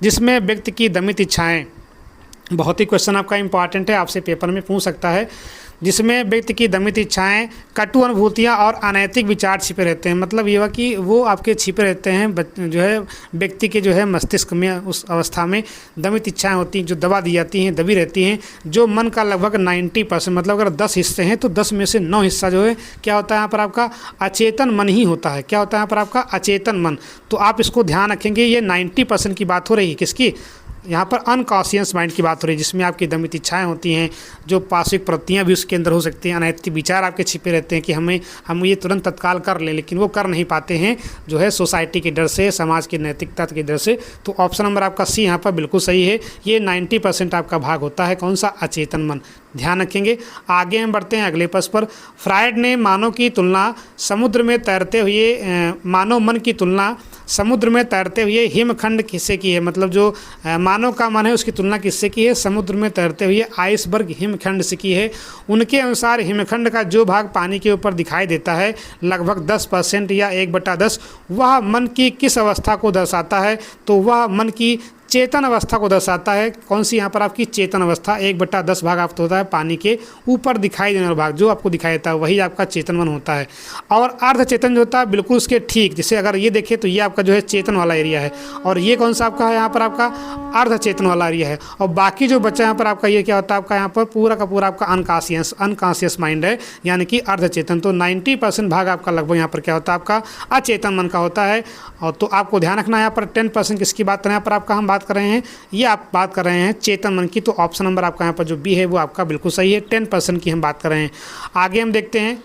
जिसमें व्यक्ति की दमित इच्छाएं, बहुत ही क्वेश्चन आपका इंपॉर्टेंट है, आपसे पेपर में पूछ सकता है, जिसमें व्यक्ति की दमित इच्छाएं, कटु अनुभूतियाँ और अनैतिक विचार छिपे रहते हैं। मतलब ये हुआ कि वो आपके छिपे रहते हैं जो है व्यक्ति के जो है मस्तिष्क में, उस अवस्था में दमित इच्छाएं होती हैं जो दबा दी जाती हैं, दबी रहती हैं, जो मन का लगभग 90%, मतलब अगर 10 हिस्से हैं तो 10 में से 9 हिस्सा जो है क्या होता है यहाँ पर आपका अचेतन मन ही होता है। क्या होता है यहाँ पर आपका अचेतन मन। तो आप इसको ध्यान रखेंगे, ये 90% की बात हो रही है किसकी? यहाँ पर अनकॉन्शियस माइंड की बात हो रही है, जिसमें आपकी दमित इच्छाएं होती हैं, जो पार्श्विक प्रवृत्तियाँ भी उसके अंदर हो सकती हैं, अनैतिक विचार आपके छिपे रहते हैं कि हम ये तुरंत तत्काल कर लें, लेकिन वो कर नहीं पाते हैं जो है सोसाइटी के डर से, समाज की नैतिकता के डर से। तो ऑप्शन नंबर आपका सी यहाँ पर बिल्कुल सही है। ये 90% आपका भाग होता है, कौन सा? अचेतन मन। ध्यान रखेंगे। आगे हम बढ़ते हैं अगले प्रश्न पर। फ्रायड ने मानव की तुलना समुद्र में तैरते हुए मानव मन की तुलना समुद्र में तैरते हुए हिमखंड किससे की है? मतलब जो मानव का मन है उसकी तुलना किससे की है? समुद्र में तैरते हुए आइसबर्ग हिमखंड से की है। उनके अनुसार हिमखंड का जो भाग पानी के ऊपर दिखाई देता है लगभग 10% या 1/10, वह मन की किस अवस्था को दर्शाता है? तो वह मन की चेतन अवस्था को दर्शाता है। कौन सी यहाँ पर आपकी चेतन अवस्था? 1/10 भाग आपको होता है पानी के ऊपर दिखाई देने वाला भाग, जो आपको दिखाई देता है वही आपका चेतन मन होता है। और अर्धचेतन जो होता है बिल्कुल उसके ठीक, जैसे अगर ये देखें तो ये आपका जो है चेतन वाला एरिया है, और ये कौन सा आपका है यहाँ पर आपका अर्धचेतन वाला एरिया है। और बाकी जो बच्चा यहाँ पर आपका ये क्या होता है आपका यहाँ पर पूरा का पूरा आपका अनकॉन्शियस माइंड है, यानी कि अर्धचेतन। तो 90% भाग आपका लगभग यहाँ पर क्या होता है आपका अचेतन मन का होता है। और तो आपको ध्यान रखना है यहाँ पर 10% किसकी बात करें, यहाँ पर आपका हम बात कर रहे हैं, ये आप बात कर रहे हैं चेतन मन की। तो ऑप्शन नंबर आपका यहाँ पर जो बी है वो आपका बिल्कुल सही है, 10% की हम बात कर रहे हैं। आगे हम देखते हैं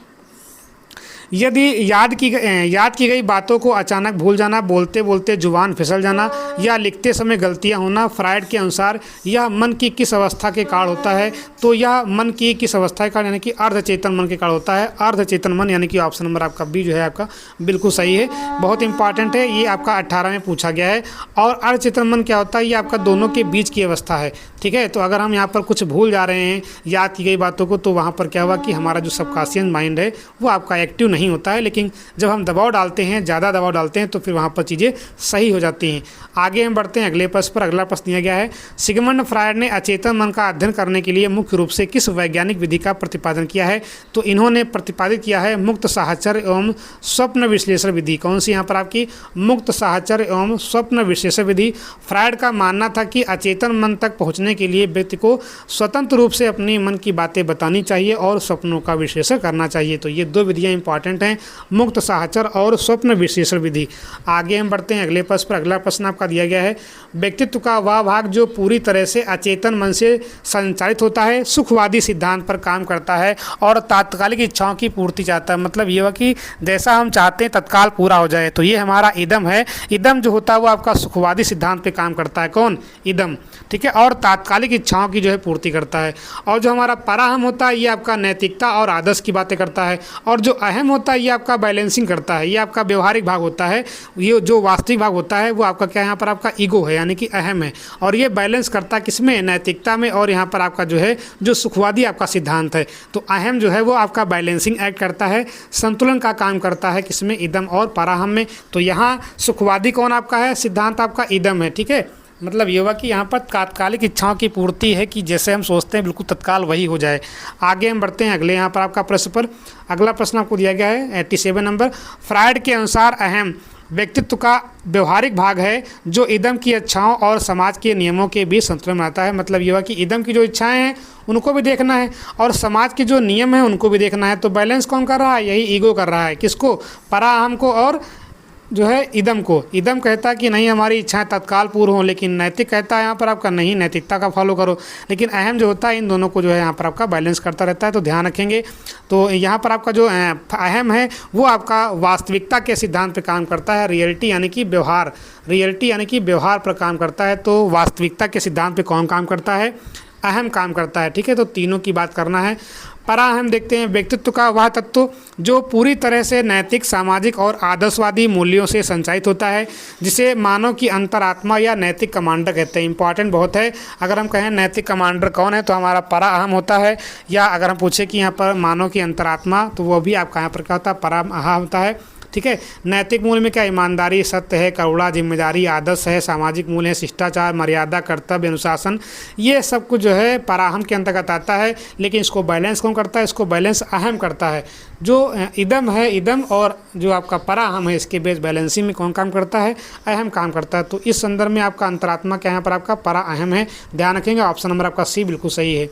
यदि याद की गई बातों को अचानक भूल जाना, बोलते बोलते जुबान फिसल जाना या लिखते समय गलतियां होना, फ्रायड के अनुसार यह मन की किस अवस्था के कारण होता है? तो यह मन की किस अवस्था के कारण, यानी कि अर्धचेतन मन के कारण होता है। अर्धचेतन मन यानी कि ऑप्शन नंबर आपका बी जो है आपका बिल्कुल सही है, बहुत इंपॉर्टेंट है, ये आपका 18 में पूछा गया है। और अर्धचेतन मन क्या होता है? ये आपका दोनों के बीच की अवस्था है। ठीक है, तो अगर हम यहाँ पर कुछ भूल जा रहे हैं याद की गई बातों को, तो वहाँ पर क्या हुआ कि हमारा जो सबकॉन्शियस माइंड है वो आपका एक्टिव नहीं नहीं होता है, लेकिन जब हम दबाव डालते हैं, ज़्यादा दबाव डालते हैं तो फिर वहाँ पर चीज़ें सही हो जाती हैं। आगे हम बढ़ते हैं अगले प्रश्न पर। अगला प्रश्न दिया गया है, सिगमंड फ्रायड ने अचेतन मन का अध्ययन करने के लिए मुख्य रूप से किस वैज्ञानिक विधि का प्रतिपादन किया है? तो इन्होंने प्रतिपादित किया है मुक्त साहचर्य एवं स्वप्न विश्लेषण विधि। कौन सी यहाँ पर आपकी? मुक्त साहचर्य एवं स्वप्न विश्लेषण विधि। फ्रायड का मानना था कि अचेतन मन तक पहुँचने के लिए व्यक्ति को स्वतंत्र रूप से अपने मन की बातें बतानी चाहिए और स्वप्नों का विश्लेषण करना चाहिए। तो ये दो विधियाँ इंपॉर्टेंट हैं, मुक्त साहचर्य और स्वप्न विश्लेषण विधि। आगे हम बढ़ते हैं अगले प्रश्न पर। अगला प्रश्न आपका दिया गया है, व्यक्तित्व का वह भाग जो पूरी तरह से अचेतन मन से संचालित होता है, सुखवादी सिद्धांत पर काम करता है और तात्कालिक इच्छाओं की पूर्ति चाहता है। मतलब ये हुआ कि जैसा हम चाहते हैं तत्काल पूरा हो जाए। तो ये हमारा इदम है। इदम जो होता है वो आपका सुखवादी सिद्धांत पे काम करता है। कौन? इदम। ठीक है, और तात्कालिक इच्छाओं की जो है पूर्ति करता है। और जो हमारा पराहम होता है ये आपका नैतिकता और आदर्श की बातें करता है। और जो अहम होता है ये आपका बैलेंसिंग करता है, ये आपका व्यवहारिक भाग होता है। ये जो वास्तविक भाग होता है वो आपका क्या है, यहाँ पर आपका ईगो है, यानी कि अहम है। और ये बैलेंस करता है किसमें? नैतिकता में। और यहाँ पर आपका जो है जो सुखवादी आपका सिद्धांत है, तो अहम जो है वो आपका बैलेंसिंग एक्ट करता है, संतुलन का काम करता है किसमें? इदम और पराहम में। तो यहाँ सुखवादी कौन आपका है? सिद्धांत आपका इदम है। ठीक है, मतलब ये हुआ कि यहाँ पर तात्कालिक इच्छाओं की पूर्ति है कि जैसे हम सोचते हैं बिल्कुल तत्काल वही हो जाए। आगे हम बढ़ते हैं अगले यहाँ पर आपका प्रश्न पर। अगला प्रश्न आपको दिया गया है 87 नंबर। फ्रायड के अनुसार अहम व्यक्तित्व का व्यवहारिक भाग है जो इदम की इच्छाओं और समाज के नियमों के बीच संतुलन बनाता है। मतलब ये हुआ कि इदम की जो इच्छाएं हैं उनको भी देखना है और समाज के जो नियम हैं उनको भी देखना है। तो बैलेंस कौन कर रहा है? यही ईगो कर रहा है। किसको? पराहम को और जो है इदम को। इदम कहता है कि नहीं हमारी इच्छाएं तत्काल पूर्ण हो, लेकिन नैतिक कहता है यहाँ पर आपका नहीं, नैतिकता का फॉलो करो। लेकिन अहम जो होता है इन दोनों को जो है यहाँ पर आपका बैलेंस करता रहता है। तो ध्यान रखेंगे। तो यहाँ पर आपका जो अहम है वो आपका वास्तविकता के सिद्धांत पर काम करता है, रियलिटी यानी कि व्यवहार, रियलिटी यानी कि व्यवहार पर काम करता है। तो वास्तविकता के सिद्धांत पर कौन काम करता है? अहम काम करता है। ठीक है, तो तीनों की बात करना है। पराहम देखते हैं, व्यक्तित्व का वह तत्व जो पूरी तरह से नैतिक, सामाजिक और आदर्शवादी मूल्यों से संचालित होता है, जिसे मानव की अंतरात्मा या नैतिक कमांडर कहते हैं। इंपॉर्टेंट बहुत है। अगर हम कहें नैतिक कमांडर कौन है तो हमारा पराहम होता है, या अगर हम पूछे कि यहाँ पर मानव की अंतरात्मा तो वो भी आपका यहाँ पर क्या होता है? पराहम होता है। ठीक है, नैतिक मूल्य में क्या? ईमानदारी, सत्य है, करुणा, जिम्मेदारी, आदर्श है, सामाजिक मूल्य है, शिष्टाचार, मर्यादा, कर्तव्य, अनुशासन, ये सब कुछ जो है पराहम के अंतर्गत आता है। लेकिन इसको बैलेंस कौन करता है? इसको बैलेंस अहम करता है। जो इदम है, इदम और जो आपका पराहम है, इसके बेस बैलेंसिंग में कौन काम करता है? अहम काम करता है। तो इस संदर्भ में आपका अंतरात्मा क्या यहाँ पर आपका पराअहम है। ध्यान रखेंगे, ऑप्शन नंबर आपका सी बिल्कुल सही है।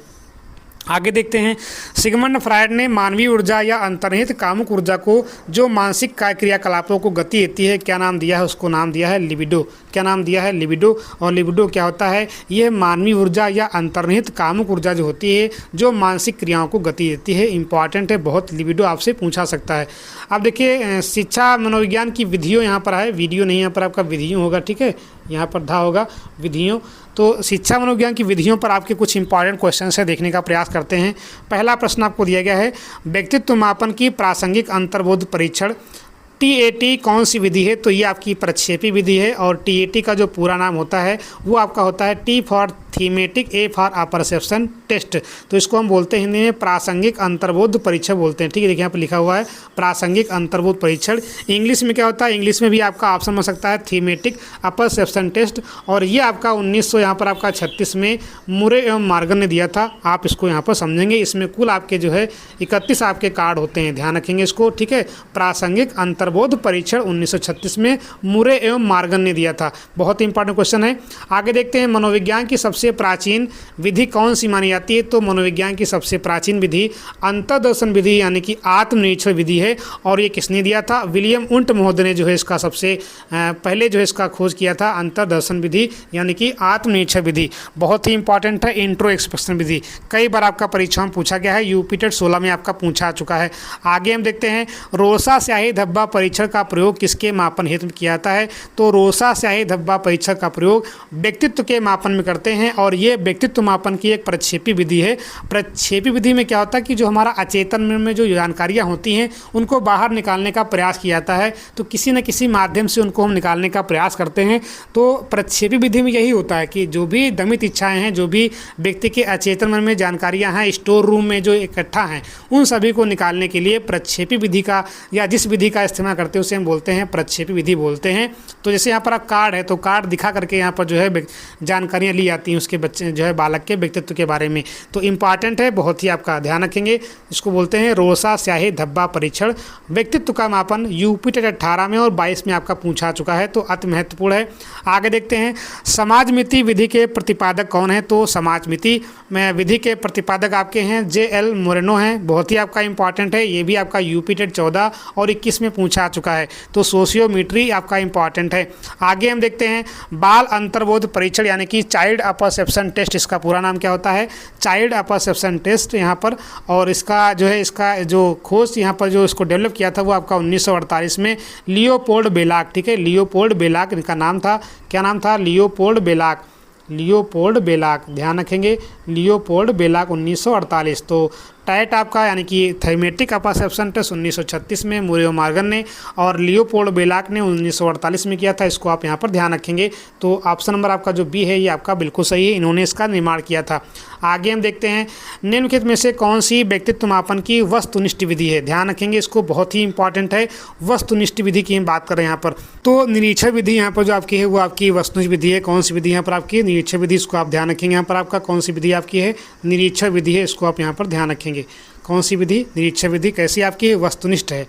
आगे देखते हैं, सिगमंड फ्रायड ने मानवीय ऊर्जा या अंतर्निहित कामुक ऊर्जा को जो मानसिक क्रियाकलापों को गति देती है क्या नाम दिया है? उसको नाम दिया है लिबिडो। क्या नाम दिया है? लिबिडो। और लिबिडो क्या होता है? यह मानवीय ऊर्जा या अंतर्निहित कामुक ऊर्जा जो होती है जो मानसिक क्रियाओं को गति देती है। इंपॉर्टेंट है बहुत, लिबिडो आपसे पूछा सकता है। अब देखिए शिक्षा मनोविज्ञान की विधियों यहाँ पर है, वीडियो नहीं, यहाँ पर आपका विधियों होगा। ठीक है, यहाँ पर धा होगा विधियों। तो शिक्षा मनोविज्ञान की विधियों पर आपके कुछ इंपॉर्टेंट क्वेश्चन है, देखने का प्रयास करते हैं। पहला प्रश्न आपको दिया गया है, व्यक्तित्व मापन की प्रासंगिक अंतर्बोध परीक्षण TAT कौन सी विधि है? तो ये आपकी प्रक्षेपी विधि है। और TAT का जो पूरा नाम होता है वो आपका होता है T for thematic, A for apperception test. तो इसको हम बोलते हैं हिंदी में प्रासंगिक अंतर्बोध परीक्षण बोलते हैं। ठीक है, देखिए यहाँ पर लिखा हुआ है प्रासंगिक अंतर्बोध परीक्षण। इंग्लिश में क्या होता है? इंग्लिश में भी आपका ऑप्शन हो सकता है थीमेटिक अपरसेप्शन टेस्ट। और ये आपका 1900 यहाँ पर आपका 36 में मुरे एवं मार्गन ने दिया था। आप इसको यहाँ पर समझेंगे। इसमें कुल आपके जो है 31 आपके कार्ड होते हैं, ध्यान रखेंगे इसको। ठीक है, प्रासंगिक अंतर्बोध परीक्षण 1936 में मुरे एवं मार्गन ने दिया था। बहुत इंपॉर्टेंट क्वेश्चन है। आगे देखते हैं, मनोविज्ञान की सबसे प्राचीन विधि कौन सी मानी जाती है? तो मनोविज्ञान की सबसे प्राचीन विधि अंतर्दर्शन विधि यानी कि आत्मनिरीक्षण विधि है। और ये किसने दिया था? विलियम उंट महोदय ने जो है इसका सबसे पहले जो है इसका खोज किया था, अंतर्दर्शन विधि यानी कि आत्मनिरीक्षण विधि। बहुत ही इंपॉर्टेंट है। इंट्रो एक्सप्रेशन विधि कई बार आपका परीक्षा में पूछा गया है, यूपीटेट 16 में आपका पूछा चुका है। आगे हम देखते हैं, रोसा स्याही धब्बा परीक्षण का प्रयोग किसके मापन हेतु किया जाता है? तो रोसा स्याही धब्बा परीक्षण का प्रयोग व्यक्तित्व के मापन में करते हैं और ये व्यक्तित्व मापन की एक प्रक्षेपी विधि है। प्रक्षेपी विधि में क्या होता है कि जो हमारा अचेतन मन में जो जानकारियाँ होती हैं उनको बाहर निकालने का प्रयास किया जाता है, तो किसी न किसी माध्यम से उनको हम निकालने का प्रयास करते हैं। तो प्रक्षेपी विधि में यही होता है कि जो भी दमित इच्छाएँ हैं, जो भी व्यक्ति के अचेतन मन में जानकारियाँ हैं, स्टोर रूम में जो इकट्ठा हैं, उन सभी को निकालने के लिए प्रक्षेपी विधि का या जिस विधि का इस्तेमाल करते हैं उसे हम बोलते हैं प्रक्षेपी विधि बोलते हैं। तो जैसे यहाँ पर आप कार्ड है तो कार्ड दिखा करके यहाँ पर जो है जानकारियाँ ली जाती हैं उसके बच्चे जो है बालक के व्यक्तित्व के बारे में। तो इम्पॉर्टेंट है, बहुत ही आपका ध्यान रखेंगे। इसको बोलते हैं रोसा स्याही धब्बा परीक्षण। व्यक्तित्व का मापन यूपी टेट 18 में और 22 में आपका पूछा चुका है, तो अति महत्वपूर्ण है। आगे देखते हैं समाजमिति विधि के प्रतिपादक कौन है? तो समाजमिति में विधि के प्रतिपादक आपके हैं JL मोरेनो हैं, बहुत ही आपका इंपॉर्टेंट है। ये भी आपका यूपी टेट 14 और 21 में पूछा चुका है, तो सोशियोमेट्री आपका इंपॉर्टेंट है। आगे हम देखते हैं बाल अंतर्बोध परीक्षण यानी कि चाइल्ड अपरसेप्शन टेस्ट, इसका पूरा नाम क्या होता है? चाइल्ड अपरसेप्शन टेस्ट यहाँ पर। और इसका जो है इसका जो खोज यहाँ पर जो इसको डेवलप किया था वो आपका 1948 में लियोपोल्ड बेलाक, ठीक है, लियोपोल्ड बेलाक इनका नाम था। क्या नाम था? लियोपोल्ड बेलाक, लियोपोल्ड बेलाक, ध्यान रखेंगे, लियोपोल्ड बेलाक 1948। तो टैट आपका यानी कि थैमेटिक अपरसेप्शन टेस्ट 1936 में मुरियो मॉर्गन ने और लियोपोल्ड बेलाक ने 1948 में किया था, इसको आप यहाँ पर ध्यान रखेंगे। तो ऑप्शन नंबर आपका जो बी है ये आपका बिल्कुल सही है, इन्होंने इसका निर्माण किया था। आगे हम देखते हैं निम्नलिखित में से कौन सी व्यक्तित्व मापन की वस्तुनिष्ठ विधि है? ध्यान रखेंगे, इसको बहुत ही इंपॉर्टेंट है, वस्तुनिष्ठ विधि की हम बात कर रहे हैं यहाँ पर। तो निरीक्षण विधि यहाँ पर जो आपकी है वो आपकी वस्तुनिष्ठ विधि है। कौन सी विधि यहाँ पर आपकी? निरीक्षण विधि, इसको आप ध्यान रखेंगे। यहाँ पर आपका कौन सी विधि आपकी है? निरीक्षण विधि है, इसको आप यहाँ पर ध्यान रखेंगे। कौन सी विधि? निरीक्षण विधि। कैसी आपकी? वस्तुनिष्ठ है।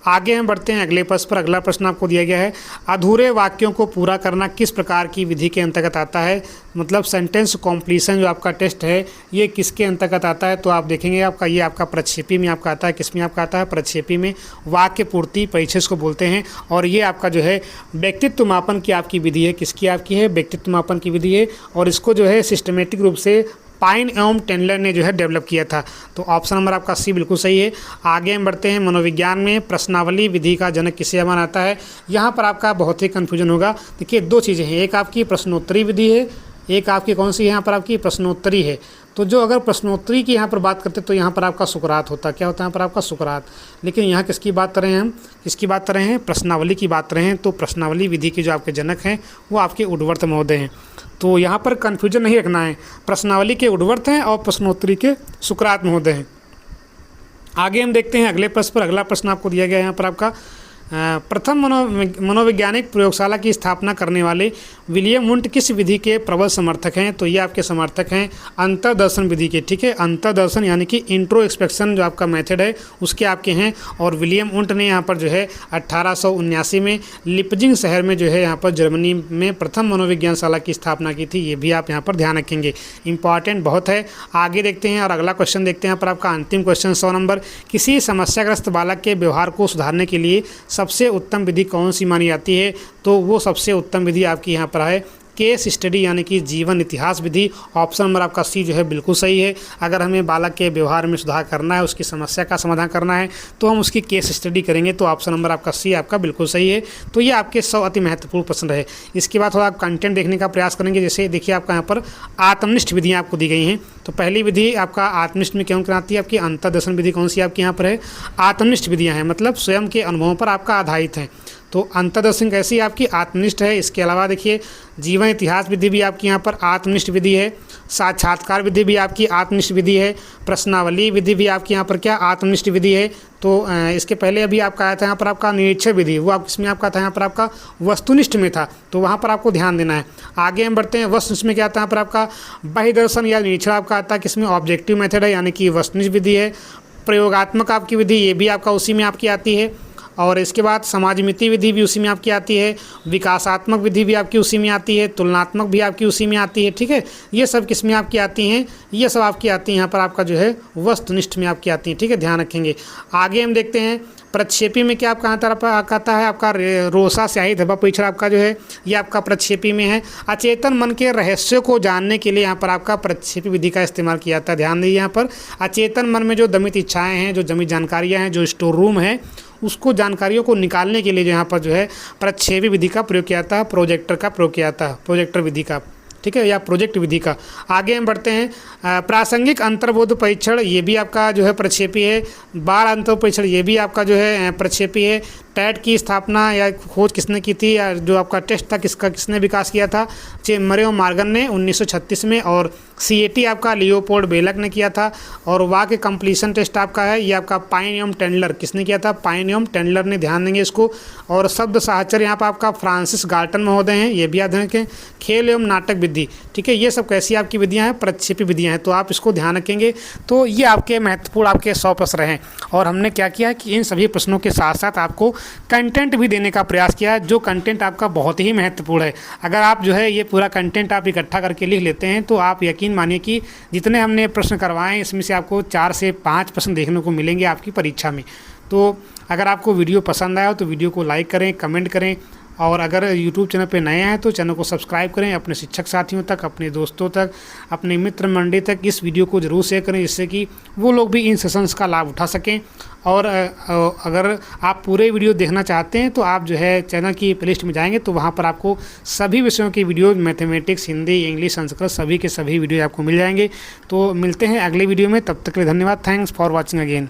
आगे हम बढ़ते हैं अगले प्रश्न पर। अगला प्रश्न आपको दिया गया है अधूरे वाक्यों को पूरा करना किस प्रकार की विधि के अंतर्गत आता है? मतलब सेंटेंस कॉम्प्लीशन जो आपका टेस्ट है ये किसके अंतर्गत आता है? तो आप देखेंगे आपका ये आपका प्रक्षेपी में आपका आता है। किस में आपका आता है? प्रक्षेपी में। वाक्य पूर्ति परीक्षण को बोलते हैं। और ये आपका जो है व्यक्तित्व मापन की आपकी विधि है। किसकी आपकी है? व्यक्तित्व मापन की विधि है। और इसको जो है सिस्टमेटिक रूप से पाइन एवं टेंडलर ने जो है डेवलप किया था। तो ऑप्शन नंबर आपका सी बिल्कुल सही है। आगे हम बढ़ते हैं मनोविज्ञान में प्रश्नावली विधि का जनक किसे माना जाता है? यहाँ पर आपका बहुत ही कन्फ्यूजन होगा। देखिए दो चीज़ें हैं, एक आपकी प्रश्नोत्तरी विधि है, एक आपकी कौन सी है यहाँ पर आपकी प्रश्नोत्तरी है। तो जो अगर प्रश्नोत्तरी की यहाँ पर बात करते तो यहाँ पर आपका सुकरात होता। क्या होता है यहाँ पर आपका? सुकरात। लेकिन यहाँ किसकी बात कर रहे हैं हम? किसकी बात कर रहे हैं? प्रश्नावली की बात कर रहे हैं। तो प्रश्नावली विधि के जो आपके जनक हैं वो आपके उडवर्थ महोदय हैं। तो यहाँ पर कन्फ्यूजन नहीं रखना है, प्रश्नावली के उडवर्थ हैं और प्रश्नोत्तरी के सुकरात महोदय हैं। आगे हम देखते हैं अगले प्रश्न पर। अगला प्रश्न आपको दिया गया है यहाँ पर आपका प्रथम मनोवैज्ञानिक प्रयोगशाला की स्थापना करने वाले विलियम वुंट किस विधि के प्रबल समर्थक हैं? तो ये आपके समर्थक हैं अंतर्दर्शन विधि के, ठीक है, अंतर्दर्शन यानी कि इंट्रोस्पेक्शन जो आपका मेथड है उसके आपके हैं। और विलियम वुंट ने यहाँ पर जो है 1879 में लिपजिंग शहर में जो है यहाँ पर जर्मनी में प्रथम मनोविज्ञानशाला की स्थापना की थी। ये भी आप यहाँ पर ध्यान रखेंगे, इंपॉर्टेंट बहुत है। आगे देखते हैं और अगला क्वेश्चन देखते हैं यहाँ पर आपका अंतिम क्वेश्चन 100 नंबर। किसी समस्याग्रस्त बालक के व्यवहार को सुधारने के लिए सबसे उत्तम विधि कौन सी मानी जाती है? तो वो सबसे उत्तम विधि आपकी यहाँ पर है केस स्टडी यानी कि जीवन इतिहास विधि। ऑप्शन नंबर आपका सी जो है बिल्कुल सही है। अगर हमें बालक के व्यवहार में सुधार करना है, उसकी समस्या का समाधान करना है तो हम उसकी केस स्टडी करेंगे। तो ऑप्शन नंबर आपका सी आपका बिल्कुल सही है। तो ये आपके 100 अति महत्वपूर्ण प्रश्न रहे। इसके बाद थोड़ा आप कंटेंट देखने का प्रयास करेंगे। जैसे देखिए आपका यहाँ पर आत्मनिष्ठ विधियाँ आपको दी गई हैं। तो पहली विधि आपका आत्मनिष्ठ में क्यों कराती है? आपकी अंतर्दर्शन विधि कौन सी आपकी यहाँ पर है? आत्मनिष्ठ विधियाँ हैं, मतलब स्वयं के अनुभवों पर आपका आधारित है। तो अंतर्दर्शन कैसी आपकी? आत्मनिष्ठ है। इसके अलावा देखिए जीवन इतिहास विधि भी आपकी यहाँ पर आत्मनिष्ठ विधि है। साक्षात्कार विधि भी आपकी आत्मनिष्ठ विधि है। प्रश्नावली विधि भी आपकी यहाँ पर क्या? आत्मनिष्ठ विधि है। तो इसके पहले अभी आपका आया था यहाँ पर आपका निरीक्षण विधि, वो आप किसमें आपका था? यहाँ पर आपका वस्तुनिष्ठ में था, तो वहाँ पर आपको ध्यान देना है। आगे हम बढ़ते हैं वस्तुनिष्ठ में क्या आता है यहाँ पर आपका बहिर्दर्शन या निरीक्षण आपका आता है किसमें? ऑब्जेक्टिव मेथड है यानी कि वस्तुनिष्ठ विधि है। प्रयोगात्मक आपकी विधि ये भी आपका उसी में आपकी आती है। और इसके बाद समाजमिति विधि भी उसी में आपकी आती है। विकासात्मक विधि भी आपकी उसी में आती है। तुलनात्मक भी आपकी उसी में आती है, ठीक है। ये सब किस में आपकी आती हैं? ये सब आपकी आती हैं यहाँ पर आपका जो है वस्तुनिष्ठ में आपकी आती हैं, ठीक है, ध्यान रखेंगे। आगे हम देखते हैं प्रक्षेपी में क्या आपका तरफ आता है? आपका रोसा स्याही धब्बा परीक्षण आपका जो है ये आपका प्रक्षेपी में है। अचेतन मन के रहस्यों को जानने के लिए यहाँ पर आपका प्रक्षेपी विधि का इस्तेमाल किया जाता है। ध्यान दीजिए यहाँ पर अचेतन मन में जो दमित इच्छाएँ हैं, जो जमी जानकारियाँ हैं, जो स्टोर रूम है उसको जानकारियों को निकालने के लिए जो यहाँ पर जो है प्रक्षेपी विधि का प्रयोग किया था, प्रोजेक्टर का प्रयोग किया था, प्रोजेक्टर विधि का, ठीक है, या प्रोजेक्ट विधि का। आगे हम बढ़ते हैं। प्रासंगिक अंतर्बोध परीक्षण, ये भी आपका जो है प्रक्षेपी है। बाढ़ अंतर्बोध परीक्षण, ये भी आपका जो है प्रक्षेपी है। टैट की स्थापना या खोज किसने की थी, या जो आपका टेस्ट था किसने विकास किया था, मरियो मॉर्गन ने 1936 में। और CAT आपका लियोपोल्ड बेलक ने किया था। और वाक्य कंप्लीशन टेस्ट आपका है, ये आपका पाइन एवं टेंडलर, किसने किया था, पाइन एवं टेंडलर ने, ध्यान देंगे इसको। और शब्द साहचर्य यहाँ पर आपका फ्रांसिस गाल्टन महोदय हैं, ये भी याद रखें। खेल एवं नाटक विधि, ठीक है, ये सब कैसी आपकी विधियाँ हैं, प्रक्षेपी विधियाँ हैं, तो आप इसको ध्यान रखेंगे। तो ये आपके महत्वपूर्ण आपके 100 प्रश्न रहे। और हमने क्या किया कि इन सभी प्रश्नों के साथ साथ आपको कंटेंट भी देने का प्रयास किया है, जो कंटेंट आपका बहुत ही महत्वपूर्ण है। अगर आप जो है ये पूरा कंटेंट आप इकट्ठा करके लिख लेते हैं तो आप यकीन मानिए कि जितने हमने प्रश्न करवाए हैं इसमें से आपको 4 से 5 प्रश्न देखने को मिलेंगे आपकी परीक्षा में। तो अगर आपको वीडियो पसंद आया हो तो वीडियो को लाइक करें, कमेंट करें, और अगर YouTube चैनल पे नए हैं तो चैनल को सब्सक्राइब करें। अपने शिक्षक साथियों तक, अपने दोस्तों तक, अपने मित्र मंडली तक इस वीडियो को ज़रूर शेयर करें, जिससे कि वो लोग भी इन सेशंस का लाभ उठा सकें। और अगर आप पूरे वीडियो देखना चाहते हैं तो आप जो है चैनल की प्लेलिस्ट में जाएंगे तो वहाँ पर आपको सभी विषयों की video, mathematics, Hindi, English, Sanskrit, सभी के सभी वीडियो आपको मिल जाएंगे। तो मिलते हैं अगले वीडियो में, तब तक के लिए धन्यवाद। Thanks for watching again.